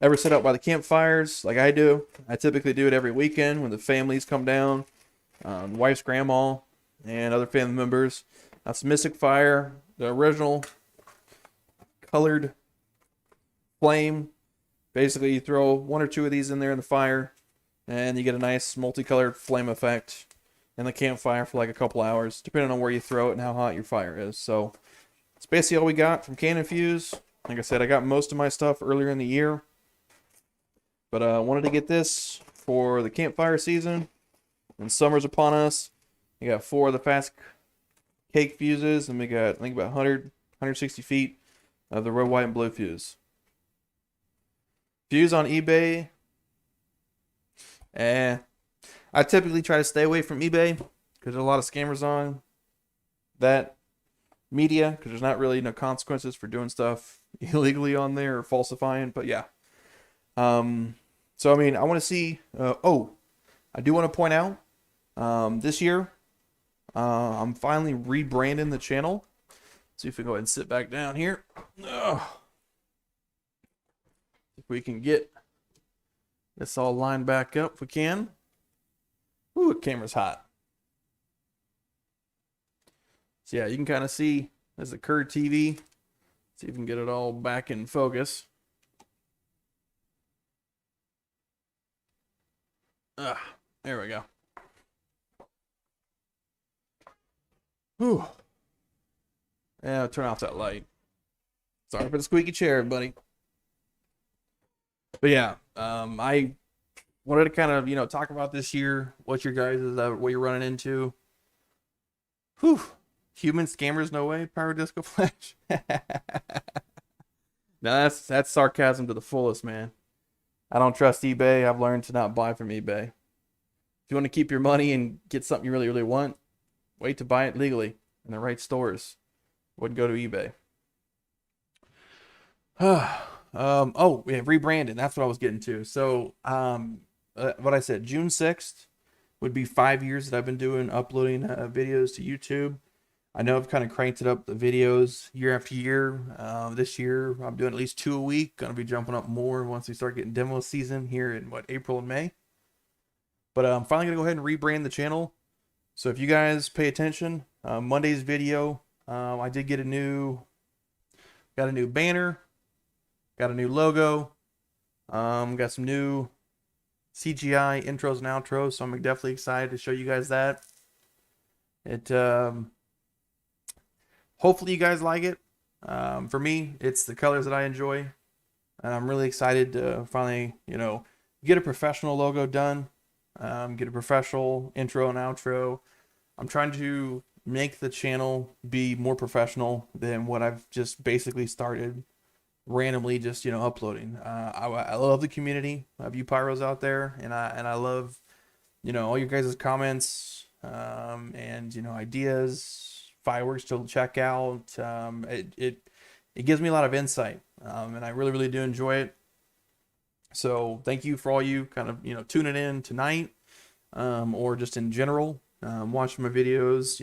ever sit out by the campfires like I do? I typically do it every weekend when the families come down, wife's grandma and other family members. That's Mystic Fire, the original colored flame. Basically, you throw 1 or 2 of these in there in the fire, and you get a nice multicolored flame effect in the campfire for like a couple hours, depending on where you throw it and how hot your fire is. So it's basically all we got from Cannon Fuse. Like I said, I got most of my stuff earlier in the year, but I wanted to get this for the campfire season, and summer's upon us. We got 4 of the fast cake fuses, and we got, I think, about 160 feet of the red, white, and blue fuse. Fuse on eBay. I typically try to stay away from eBay because there's a lot of scammers on that media, because there's not really no consequences for doing stuff illegally on there or falsifying. But yeah. So I mean, I want to see. I do want to point out, this year, I'm finally rebranding the channel. See if we go ahead and sit back down here. If we can get this all lined back up, if we can. Ooh, the camera's hot. So yeah, you can kind of see there's a curved TV. See if we can get it all back in focus. There we go. Whew. Yeah, turn off that light. Sorry for the squeaky chair, buddy. But yeah, I wanted to kind of, talk about this year, what your guys what you're running into. Whew. Human scammers, no way. Pyro Disco Flash. Now that's sarcasm to the fullest, man. I don't trust eBay. I've learned to not buy from eBay. If you want to keep your money and get something you really, really want, wait to buy it legally in the right stores. Wouldn't go to eBay. We have rebranding. That's what I was getting to. So, what I said, June 6th would be 5 years that I've been uploading videos to YouTube. I know I've kind of cranked it up, the videos, year after year. This year, I'm doing at least 2 a week. Gonna be jumping up more once we start getting demo season here in April and May. But I'm finally gonna go ahead and rebrand the channel. So if you guys pay attention, Monday's video, I did get got a new banner, got a new logo, got some new CGI intros and outros. So I'm definitely excited to show you guys that. Hopefully you guys like it. For me, it's the colors that I enjoy, and I'm really excited to finally, get a professional logo done, get a professional intro and outro. I'm trying to make the channel be more professional than what I've just basically started randomly just, uploading. I love the community of you pyros out there, and I love all your guys' comments, and, ideas, fireworks to check out. It gives me a lot of insight, and I really, really do enjoy it. So thank you for all you kind of, tuning in tonight, or just in general, watching my videos,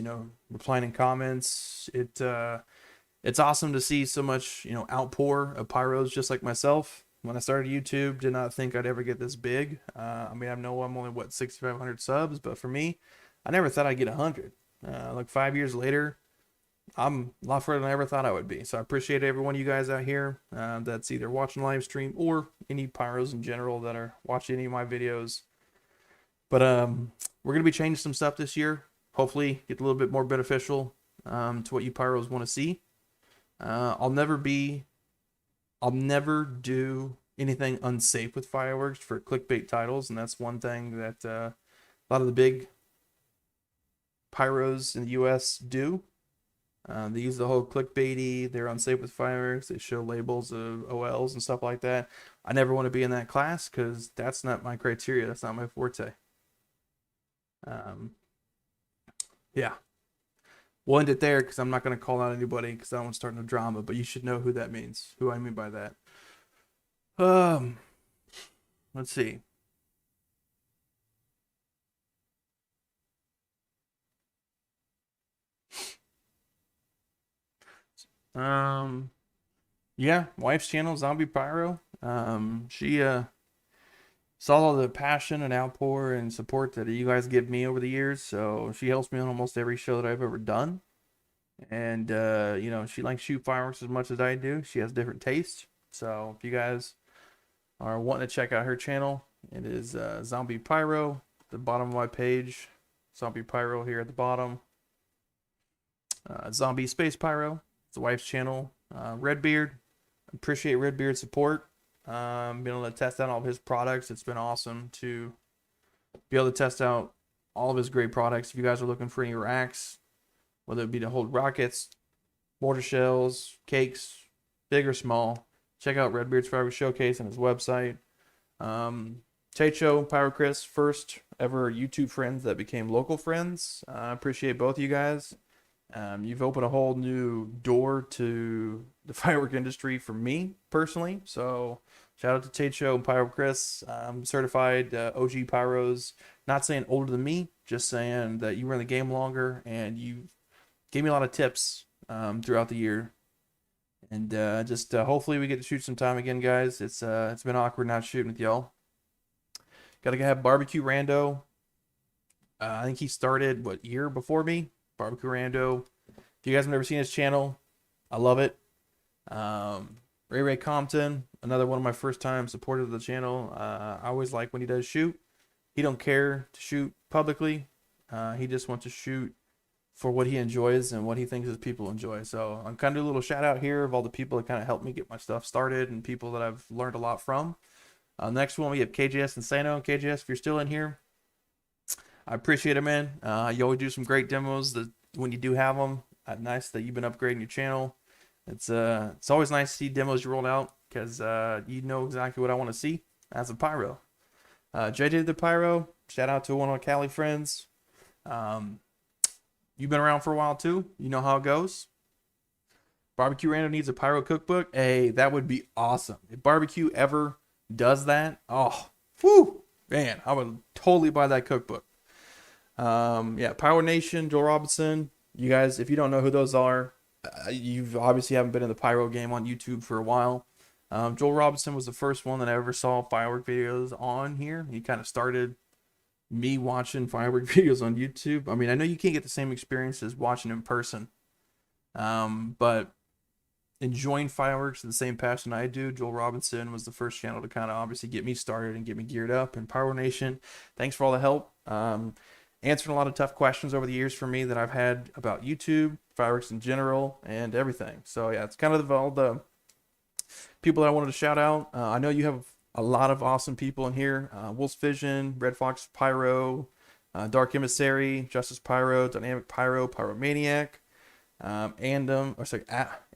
replying in comments. It's awesome to see so much, outpour of pyros just like myself. When I started YouTube, did not think I'd ever get this big. I mean, I know I'm only, 6,500 subs, but for me, I never thought I'd get 100. Like 5 years later, I'm a lot further than I ever thought I would be. So I appreciate every one of you guys out here that's either watching live stream or any pyros in general that are watching any of my videos. But we're going to be changing some stuff this year. Hopefully get a little bit more beneficial to what you pyros want to see. I'll never do anything unsafe with fireworks for clickbait titles, and that's one thing that a lot of the big pyros in the US do. They use the whole clickbaity, they're unsafe with fireworks, they show labels of OLs and stuff like that. I never want to be in that class because that's not my criteria, that's not my forte. Yeah. We'll end it there because I'm not going to call out anybody because I don't want to start no drama, but you should know who that means, who I mean by that. Let's see. Yeah, wife's channel, Zombie Pyro. She saw all the passion and outpour and support that you guys give me over the years, so she helps me on almost every show that I've ever done. And she likes shoot fireworks as much as I do. She has different tastes. So if you guys are wanting to check out her channel, it is Zombie Pyro, the bottom of my page. Zombie Pyro here at the bottom. Zombie Space Pyro, it's the wife's channel. Redbeard, appreciate Redbeard's support. Been able to test out all of his products. It's been awesome to be able to test out all of his great products. If you guys are looking for any racks, whether it be to hold rockets, mortar shells, cakes, big or small, check out Redbeard's Fireworks Showcase on his website. Techo, Pyro Chris, first ever YouTube friends that became local friends. I appreciate both of you guys. You've opened a whole new door to the firework industry for me personally. So shout out to Techo and Pyro Chris, certified OG pyros. Not saying older than me, just saying that you were in the game longer and you gave me a lot of tips throughout the year. And just hopefully we get to shoot some time again, guys. It's been awkward not shooting with y'all. Gotta have Barbecue Rando. I think he started year before me. Barbecue Rando. If you guys have never seen his channel, I love it. Ray Compton, another one of my first time supporters of the channel. I always like when he does shoot. He don't care to shoot publicly. He just wants to shoot for what he enjoys and what he thinks his people enjoy. So I'm kind of doing a little shout out here of all the people that kind of helped me get my stuff started and people that I've learned a lot from. Next one, we have KJS Insano. KJS, if you're still in here, I appreciate it, man. You always do some great demos that when you do have them. Nice that you've been upgrading your channel. It's always nice to see demos you rolled out because you know exactly what I want to see as a pyro. JJ the Pyro, shout out to one of my Cali friends. You've been around for a while too. You know how it goes. Barbecue Rando needs a pyro cookbook. Hey, that would be awesome. If barbecue ever does that, oh, whew, man, I would totally buy that cookbook. Yeah, Pyro Nation, Joel Robinson. You guys, if you don't know who those are, you've obviously haven't been in the pyro game on YouTube for a while. Joel Robinson was the first one that I ever saw firework videos on here. He kind of started me watching firework videos on YouTube. I mean, I know you can't get the same experience as watching in person, but enjoying fireworks with the same passion I do, Joel Robinson was the first channel to kind of obviously get me started and get me geared up. And Pyro Nation, thanks for all the help. Answering a lot of tough questions over the years for me that I've had about YouTube, fireworks in general, and everything. So yeah, it's kind of all the people that I wanted to shout out. I know you have a lot of awesome people in here. Wolf's Vision, Red Fox Pyro, Dark Emissary, Justice Pyro, Dynamic Pyro, Pyromaniac,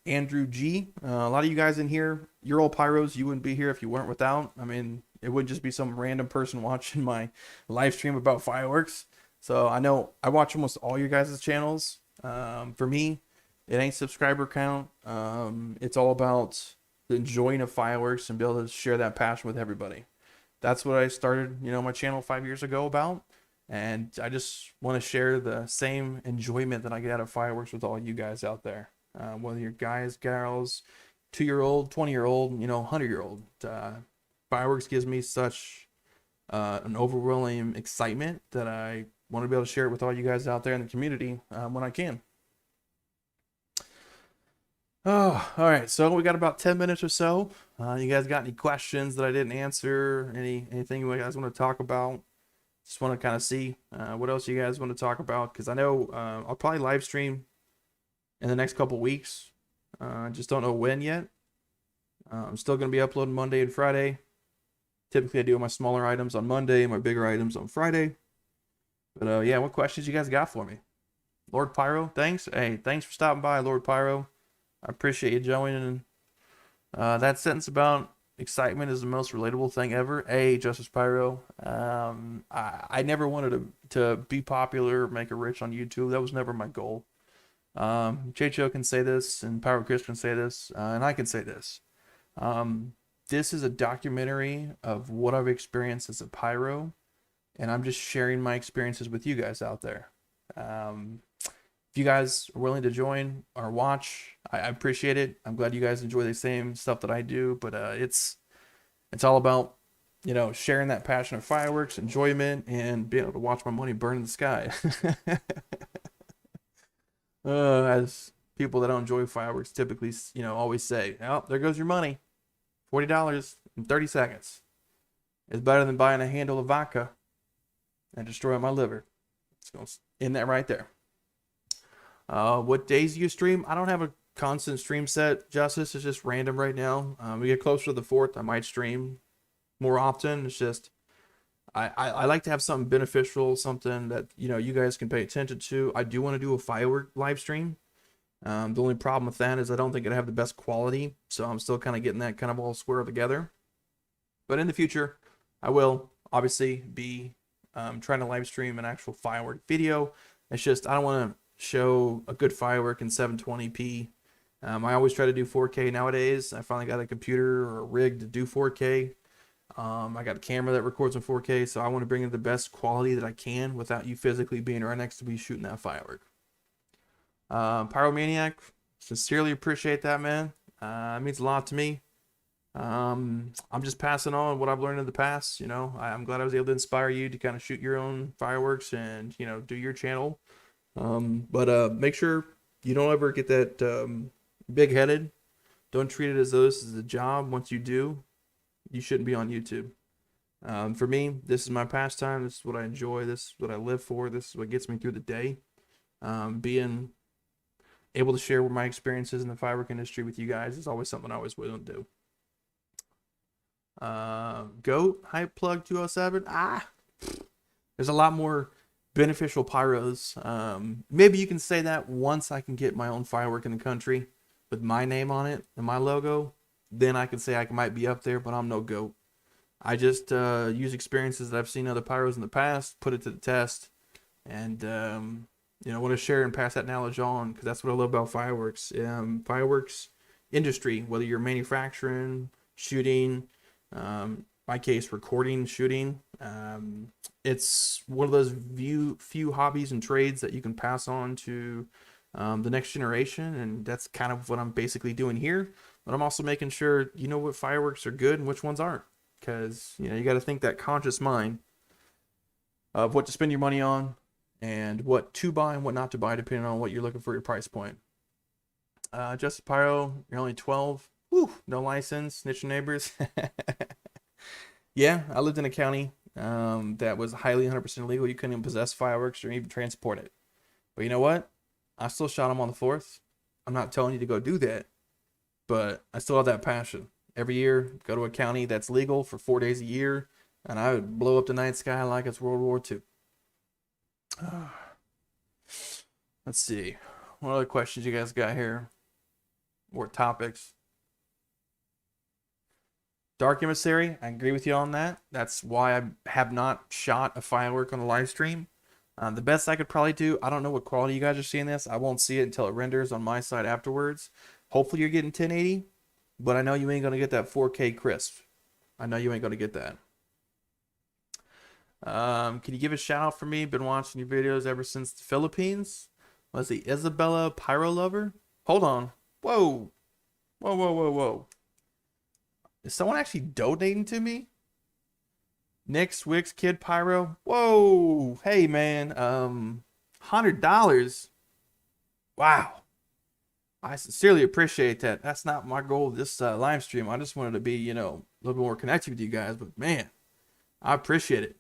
Andrew G. A lot of you guys in here, you're all pyros. You wouldn't be here if you weren't without. I mean, it wouldn't just be some random person watching my live stream about fireworks. So I know I watch almost all your guys' channels. For me, it ain't subscriber count. It's all about the enjoying of fireworks and be able to share that passion with everybody. That's what I started, my channel 5 years ago about. And I just want to share the same enjoyment that I get out of fireworks with all you guys out there. Whether you're guys, girls, 2-year-old, 20-year-old, 100-year-old. Fireworks gives me such an overwhelming excitement that I want to be able to share it with all you guys out there in the community when I can. Oh, all right. So we got about 10 minutes or so. You guys got any questions that I didn't answer? Anything you guys want to talk about? Just want to kind of see what else you guys want to talk about, because I know I'll probably live stream in the next couple weeks. Just don't know when yet. I'm still going to be uploading Monday and Friday. Typically, I do my smaller items on Monday and my bigger items on Friday. But yeah, what questions you guys got for me? Lord Pyro, thanks. Hey, thanks for stopping by, Lord Pyro. I appreciate you joining. That sentence about excitement is the most relatable thing ever. Justice Pyro. I never wanted to be popular or make it rich on YouTube. That was never my goal. Checho can say this, and Pyro Chris can say this, and I can say this. This is a documentary of what I've experienced as a pyro, and I'm just sharing my experiences with you guys out there. If you guys are willing to join or watch, I appreciate it. I'm glad you guys enjoy the same stuff that I do, but it's all about, sharing that passion of fireworks, enjoyment, and being able to watch my money burn in the sky. As people that don't enjoy fireworks typically, always say, "Oh, there goes your money. $40 in 30 seconds. It's better than buying a handle of vodka and destroying my liver." It's going to end that right there. What days do you stream? I don't have a constant stream set, Justice. It's just random right now. We get closer to the 4th, I might stream more often. It's just, I like to have something beneficial, something that, you guys can pay attention to. I do want to do a firework live stream. The only problem with that is I don't think it'd have the best quality, so I'm still kind of getting that kind of all square together. But in the future, I will obviously be trying to live stream an actual firework video. It's just, I don't want to show a good firework in 720p. I always try to do 4K nowadays. I finally got a computer or a rig to do 4K. I got a camera that records in 4K, so I want to bring in the best quality that I can without you physically being right next to me shooting that firework. Pyromaniac, sincerely appreciate that, man. It means a lot to me. I'm just passing on what I've learned in the past. I'm glad I was able to inspire you to kind of shoot your own fireworks and, do your channel. But make sure you don't ever get that big-headed. Don't treat it as though this is a job. Once you do, you shouldn't be on YouTube. For me, this is my pastime. This is what I enjoy. This is what I live for. This is what gets me through the day. Being able to share my experiences in the firework industry with you guys is always something I always will do. Goat Hype Plug 207. There's a lot more beneficial pyros. Maybe you can say that once I can get my own firework in the country with my name on it and my logo, then I can say I might be up there, but I'm no goat. I just use experiences that I've seen other pyros in the past, put it to the test, and want to share and pass that knowledge on, because that's what I love about fireworks. Fireworks industry, whether you're manufacturing, shooting, my case, recording, shooting, it's one of those few hobbies and trades that you can pass on to the next generation, and that's kind of what I'm basically doing here. But I'm also making sure what fireworks are good and which ones aren't, because you got to think that conscious mind of what to spend your money on and what to buy and what not to buy, depending on what you're looking for your price point. Justice Pyro, you're only 12. Whew, no license, snitching neighbors. Yeah, I lived in a county that was highly 100% illegal. You couldn't even possess fireworks or even transport it. But you know what? I still shot them on the 4th. I'm not telling you to go do that, but I still have that passion. Every year, go to a county that's legal for 4 days a year, and I would blow up the night sky like it's World War II. Let's see. What other questions you guys got here? Or topics? Dark Emissary, I agree with you on that. That's why I have not shot a firework on the live stream. The best I could probably do, I don't know what quality you guys are seeing this. I won't see it until it renders on my side afterwards. Hopefully you're getting 1080, but I know you ain't going to get that 4K crisp. I know you ain't going to get that. Can you give a shout out for me? Been watching your videos ever since the Philippines. Was the Isabella Pyro Lover? Hold on. Whoa. Whoa, whoa, whoa, whoa. Is someone actually donating to me? Nix Wix Kid Pyro. Whoa. Hey man. $100. Wow. I sincerely appreciate that. That's not my goal of this live stream. I just wanted to be, a little bit more connected with you guys. But man, I appreciate it.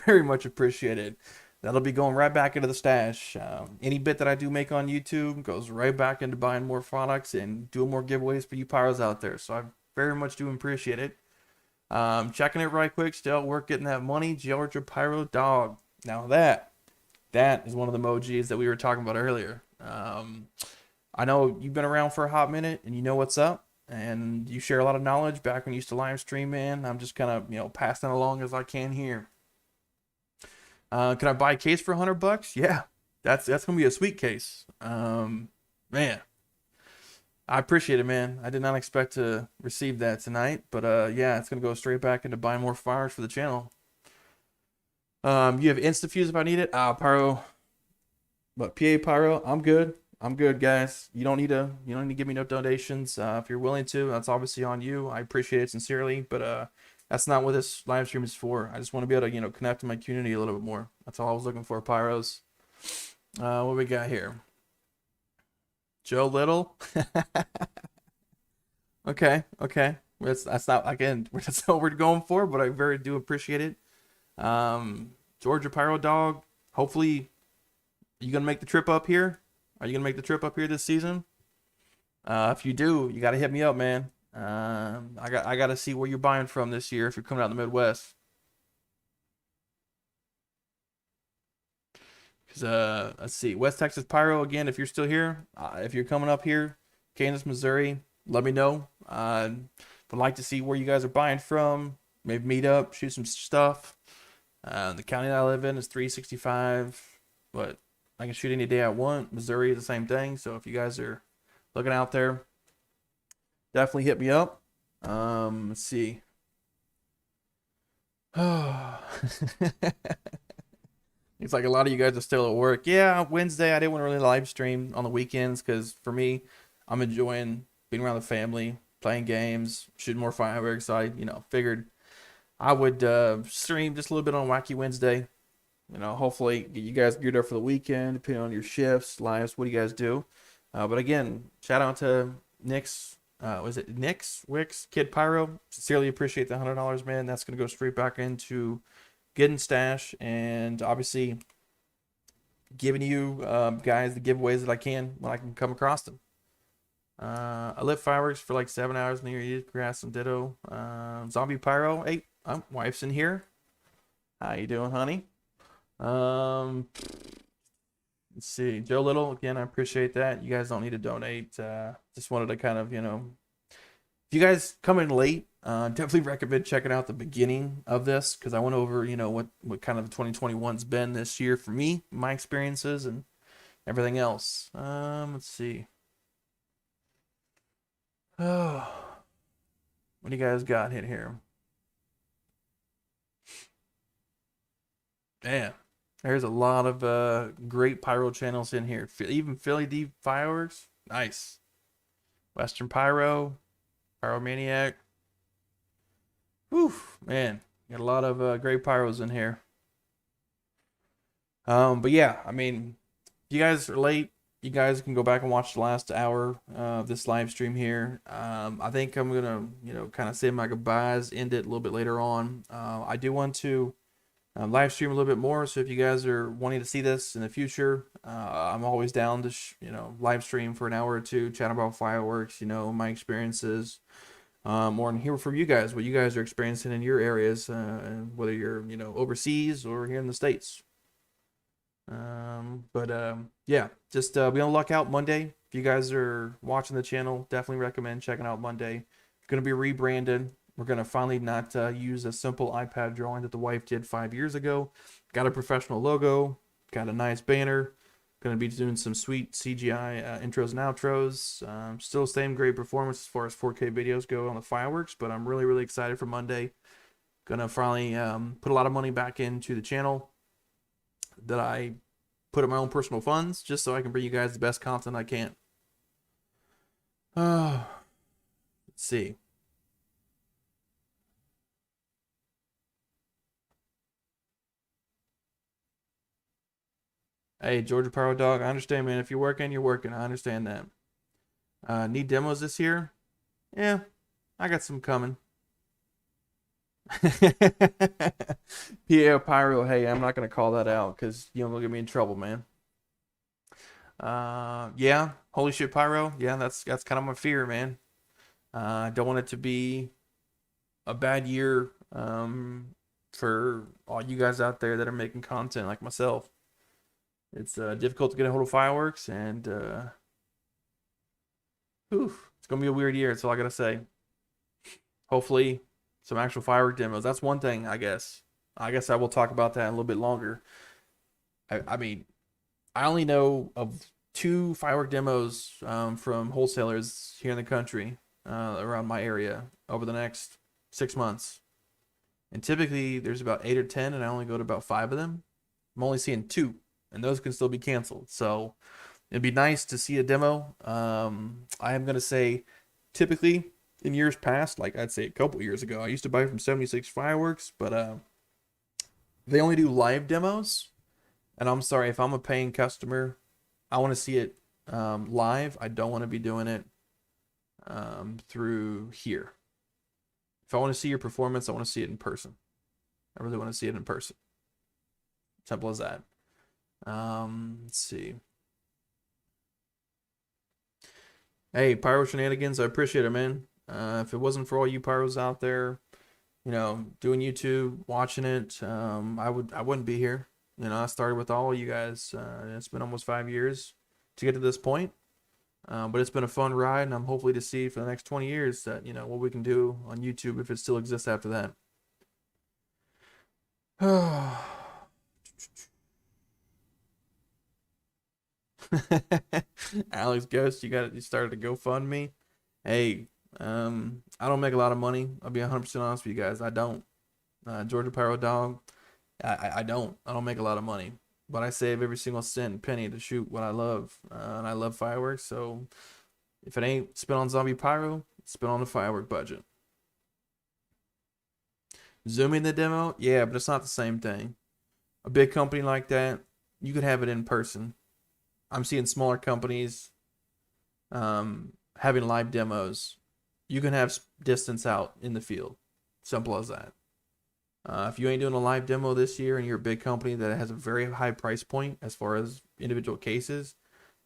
Very much appreciate it. That'll be going right back into the stash. Any bit that I do make on YouTube goes right back into buying more products and doing more giveaways for you pyros out there. So I very much do appreciate it. Checking it right quick. Still work getting that money. Georgia Pyro Dog. Now that is one of the emojis that we were talking about earlier. I know you've been around for a hot minute and you know what's up. And you share a lot of knowledge back when you used to live stream, man. I'm just kind of, passing it along as I can here. Can I buy a case for $100? Yeah, that's gonna be a sweet case. Man, I appreciate it, man. I did not expect to receive that tonight, but yeah, it's gonna go straight back into buying more fires for the channel. You have InstaFuse if I need it. Pyro, but PA Pyro, I'm good. I'm good, guys. You don't need to give me no donations. If you're willing to, that's obviously on you. I appreciate it sincerely, but that's not what this live stream is for. I just want to be able to, connect to my community a little bit more. That's all I was looking for, Pyros. What we got here? Joe Little. Okay. That's not, again, that's not what we're going for, but I very do appreciate it. Georgia Pyro Dog. Hopefully, you gonna make the trip up here? Are you gonna make the trip up here this season? If you do, you gotta hit me up, man. I got to see where you're buying from this year if you're coming out in the Midwest. Because let's see, West Texas Pyro again. If you're still here, if you're coming up here, Kansas, Missouri, let me know. Would like to see where you guys are buying from. Maybe meet up, shoot some stuff. The county that I live in is 365, but I can shoot any day I want. Missouri is the same thing. So if you guys are looking out there, definitely hit me up. Let's see. Oh. It's like a lot of you guys are still at work. Yeah, Wednesday I didn't want to really live stream on the weekends because for me, I'm enjoying being around the family, playing games, shooting more fireworks. So I, figured I would stream just a little bit on Wacky Wednesday. Hopefully get you guys geared up for the weekend, depending on your shifts, lives, what do you guys do? But again, shout out to Nix. Was it Nix Wix Kid Pyro? Sincerely appreciate the $100, man. That's gonna go straight back into getting stash and obviously giving you guys the giveaways that I can when I can come across them. I lit fireworks for like 7 hours near you. Grass and ditto. Zombie Pyro. Hey, wife's in here. How you doing, honey? Let's see. Joe Little, again, I appreciate that. You guys don't need to donate. Just wanted to kind of, if you guys come in late, definitely recommend checking out the beginning of this because I went over, what kind of 2021's been this year for me, my experiences and everything else. Let's see. Oh, what do you guys got in here? Man, there's a lot of great pyro channels in here. Even Philly D Fireworks, nice. Western Pyro, Pyromaniac. Whew, man, got a lot of great pyros in here. But yeah, I mean, if you guys are late, you guys can go back and watch the last hour of this live stream here. I think I'm gonna, kind of say my goodbyes, end it a little bit later on. I do want to live stream a little bit more, so if you guys are wanting to see this in the future, I'm always down to live stream for an hour or two, chat about fireworks, my experiences, or and hear from you guys what you guys are experiencing in your areas, whether you're overseas or here in the States. Yeah, just be on the lookout Monday. If you guys are watching the channel, definitely recommend checking out Monday. It's gonna be rebranded. We're gonna finally not use a simple iPad drawing that the wife did 5 years ago. Got a professional logo, got a nice banner. Gonna be doing some sweet CGI intros and outros. Still same great performance as far as 4K videos go on the Fireworks, but I'm really, really excited for Monday. Gonna finally put a lot of money back into the channel that I put in my own personal funds, just so I can bring you guys the best content I can. Let's see. Hey, Georgia Pyro Dog, I understand, man. If you're working, you're working. I understand that. Need demos this year? Yeah, I got some coming. PA Pyro, hey, I'm not gonna call that out because you'll get me in trouble, man. Yeah, holy shit, Pyro. Yeah, that's kind of my fear, man. I don't want it to be a bad year for all you guys out there that are making content like myself. It's difficult to get a hold of Fireworks, and it's gonna be a weird year. That's all I gotta say. Hopefully, some actual firework demos. That's one thing, I guess. I guess I will talk about that a little bit longer. I mean, I only know of 2 firework demos from wholesalers here in the country around my area over the next 6 months. And typically there's about 8 or 10, and I only go to about 5 of them. I'm only seeing 2, and those can still be canceled. So it'd be nice to see a demo. I am going to say typically in years past, like I'd say a couple years ago, I used to buy from 76 Fireworks, but they only do live demos. And I'm sorry, if I'm a paying customer, I want to see it live. I don't want to be doing it through here. If I want to see your performance, I want to see it in person. I really want to see it in person. Simple as that. Let's see. Hey, Pyro Shenanigans, I appreciate it, man. If it wasn't for all you Pyros out there, doing YouTube, watching it, I wouldn't be here. I started with all you guys. It's been almost 5 years to get to this point. But it's been a fun ride, and I'm hopefully to see for the next 20 years that, what we can do on YouTube if it still exists after that. Alex Ghost, you started a GoFundMe. Hey, I don't make a lot of money. I'll be 100% honest with you guys. I don't. Georgia Pyro Dog, I don't make a lot of money, but I save every single cent and penny to shoot what I love, and I love fireworks. So if it ain't spent on zombie pyro, it's spent on the firework budget. Zooming the demo, yeah, but it's not the same thing. A big company like that, you could have it in person. I'm seeing smaller companies having live demos. You can have distance out in the field. Simple as that. If you ain't doing a live demo this year and you're a big company that has a very high price point as far as individual cases,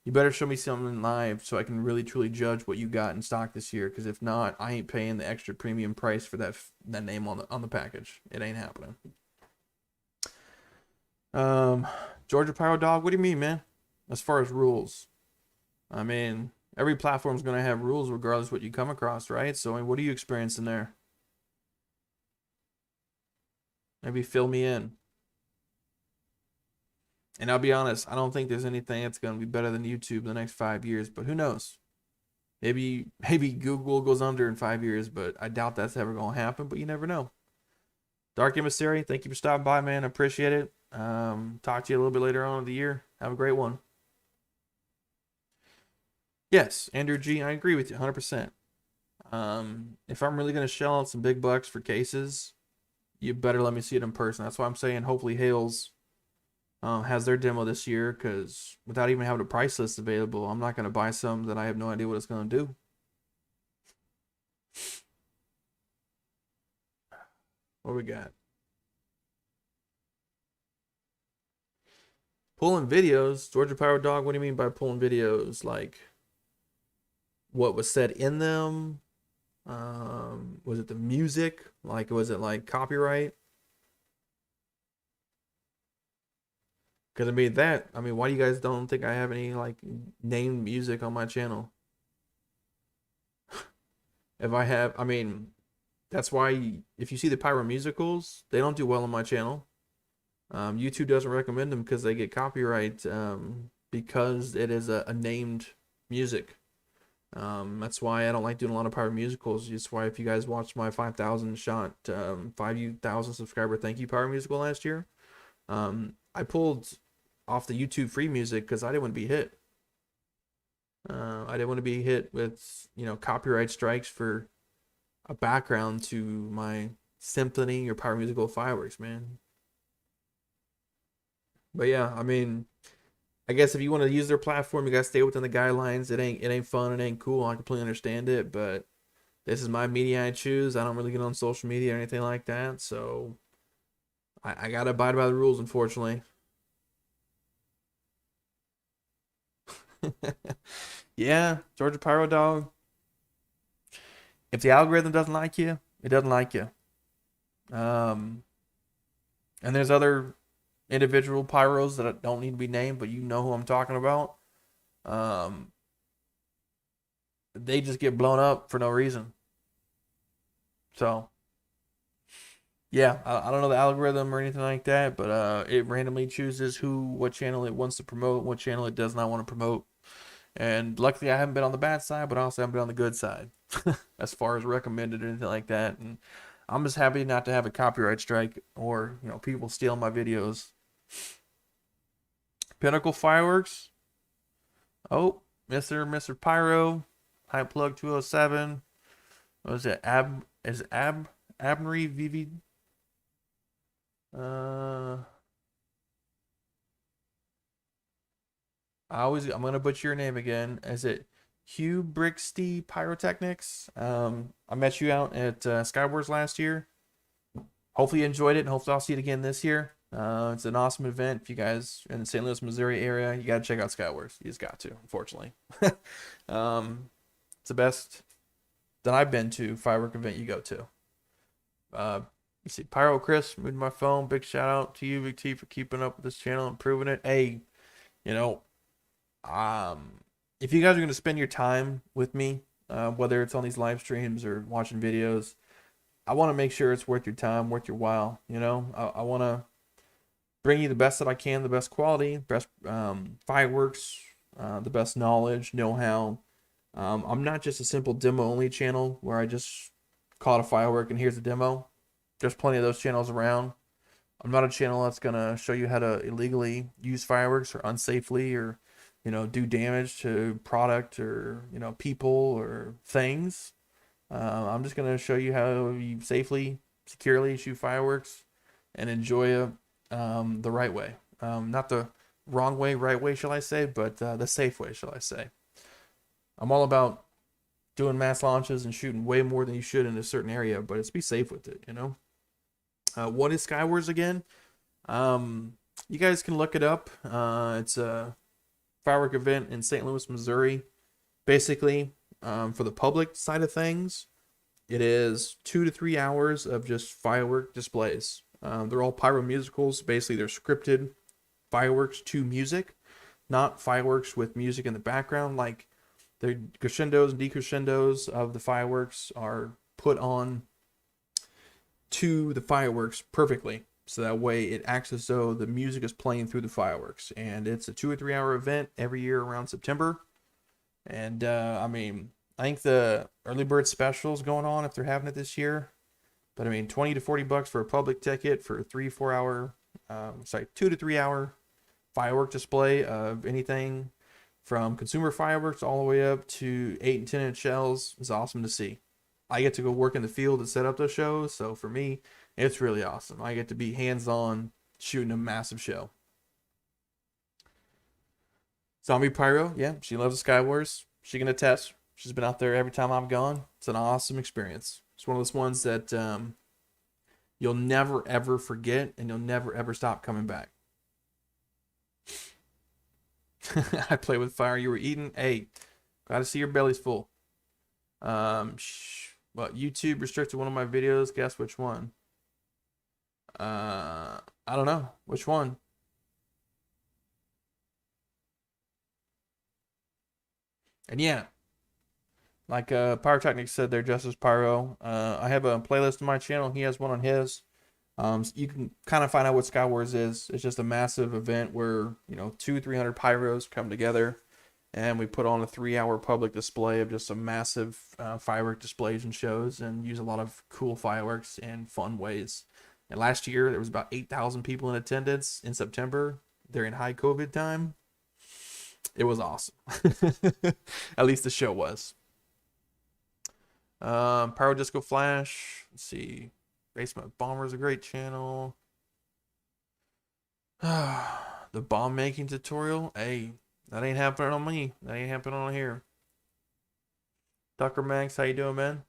you better show me something live so I can really truly judge what you got in stock this year. Because if not, I ain't paying the extra premium price for that name on the package. It ain't happening. Georgia Pyro Dog, what do you mean, man? As far as rules, I mean, every platform's gonna have rules regardless what you come across, right? So, I mean, what are you experiencing there? Maybe fill me in. And I'll be honest, I don't think there's anything that's going to be better than YouTube in the next 5 years, but who knows? Maybe Google goes under in 5 years, but I doubt that's ever going to happen, but you never know. Dark Emissary, thank you for stopping by, man. I appreciate it. Talk to you a little bit later on in the year. Have a great one. Yes, Andrew G, I agree with you 100%. If I'm really going to shell out some big bucks for cases, you better let me see it in person. That's why I'm saying hopefully Hales has their demo this year, because without even having a price list available, I'm not going to buy some that I have no idea what it's going to do. What we got? Pulling videos. Georgia Pyro Dog, what do you mean by pulling videos? Like, what was said in them? Was it the music? Like, was it like copyright? Because I mean, why do you guys don't think I have any like named music on my channel? If I have, I mean, That's why if you see the pyro musicals, they don't do well on my channel. YouTube doesn't recommend them because they get copyright because it is a named music. That's why I don't like doing a lot of pyro musicals. That's why if you guys watched my 5,000 shot 5,000 subscriber thank you pyro musical last year, I pulled off the YouTube free music because I didn't want to be hit. I didn't want to be hit with copyright strikes for a background to my symphony or pyro musical fireworks, man. But yeah, I mean, I guess if you want to use their platform, you gotta stay within the guidelines. It ain't fun. It ain't cool. I completely understand it, but this is my media I choose. I don't really get on social media or anything like that, so I gotta abide by the rules, unfortunately. Yeah, Georgia Pyro Dog. If the algorithm doesn't like you, it doesn't like you. Um, and there's other individual pyros that don't need to be named, but you know who I'm talking about. Um, they just get blown up for no reason. So yeah, I don't know the algorithm or anything like that, but it randomly chooses what channel it wants to promote, what channel it does not want to promote. And luckily, I haven't been on the bad side, but also haven't been on the good side as far as recommended or anything like that. And I'm just happy not to have a copyright strike or people stealing my videos. Pinnacle Fireworks. Oh, Mr. Pyro, High Plug 207. What was it? Abnery VV. Uh, I'm gonna butcher your name again. Is it Hugh Brixty Pyrotechnics? I met you out at Skywars last year. Hopefully you enjoyed it, and hopefully I'll see it again this year. It's an awesome event. If you guys are in the St. Louis, Missouri area, you gotta check out Skywars. You just got to, unfortunately. It's the best that I've been to firework event you go to. You see, Pyro Chris moved my phone. Big shout out to you, Big T, for keeping up with this channel, improving it. Hey, you know, um, if you guys are gonna spend your time with me, whether it's on these live streams or watching videos, I want to make sure it's worth your time, worth your while. I want to bring you the best that I can, the best quality, best fireworks, the best knowledge, know-how. I'm not just a simple demo only channel where I just caught a firework and here's a demo. There's plenty of those channels around. I'm not a channel that's gonna show you how to illegally use fireworks or unsafely or do damage to product or people or things. I'm just gonna show you how you safely, securely shoot fireworks and enjoy it the right way. Not the wrong way, right way, shall I say, but the safe way, shall I say. I'm all about doing mass launches and shooting way more than you should in a certain area, but it's be safe with it. What is Skywars again? You guys can look it up. It's a firework event in St. Louis, Missouri. Basically, for the public side of things, it is 2 to 3 hours of just firework displays. They're all pyro musicals. Basically, they're scripted fireworks to music, not fireworks with music in the background. Like the crescendos and decrescendos of the fireworks are put on to the fireworks perfectly. So that way it acts as though the music is playing through the fireworks. And it's a 2 or 3 hour event every year around September. And I mean, I think the early bird special is going on if they're having it this year. But I mean, 20 to 40 bucks for a public ticket for a 3 4 hour, 2 to 3 hour firework display of anything from consumer fireworks all the way up to 8 and 10 inch shells is awesome to see. I get to go work in the field and set up those shows, so for me, it's really awesome. I get to be hands-on shooting a massive show. Zombie Pyro, yeah, she loves the Skywars. She can attest. She's been out there every time I've gone. It's an awesome experience. It's one of those ones that you'll never ever forget, and you'll never ever stop coming back. I play with fire. You were eating. Hey, glad to see your belly's full. Well, YouTube restricted one of my videos. Guess which one? I don't know which one. And yeah, Like Pyrotechnics said, they're just as pyro. I have a playlist on my channel. He has one on his. So you can kind of find out what Skywars is. It's just a massive event where 200-300 pyros come together, and we put on a 3-hour public display of just some massive firework displays and shows, and use a lot of cool fireworks in fun ways. And last year there was about 8,000 people in attendance in September during high COVID time. It was awesome. At least the show was. Pyro Disco Flash. Let's see. Basement Bomber is a great channel. The bomb making tutorial. Hey, that ain't happening on me. That ain't happening on here. Tucker Max, how you doing, man?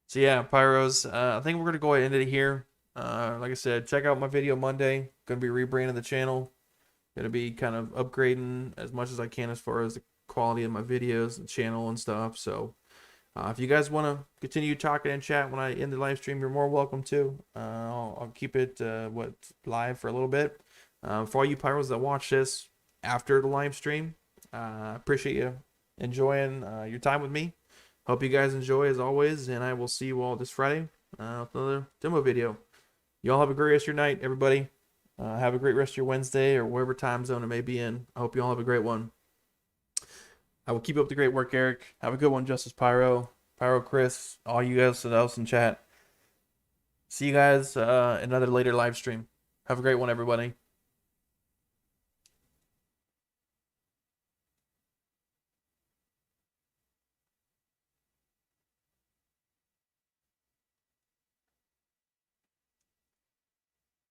So yeah, Pyros. I think we're gonna go ahead and end it here. Like I said, check out my video Monday. Gonna be rebranding the channel. Gonna be kind of upgrading as much as I can as far as the quality of my videos and channel and stuff. So if you guys want to continue talking and chat when I end the live stream, you're more welcome to. I'll keep it live for a little bit. For all you pyros that watch this after the live stream, I appreciate you enjoying your time with me. Hope you guys enjoy as always, and I will see you all this Friday with another demo video. You all have a great rest of your night, everybody. Have a great rest of your Wednesday or whatever time zone it may be in. I hope you all have a great one. I will keep up the great work, Eric. Have a good one, Justice Pyro, Pyro Chris, all you guys else in chat. See you guys in another later live stream. Have a great one, everybody.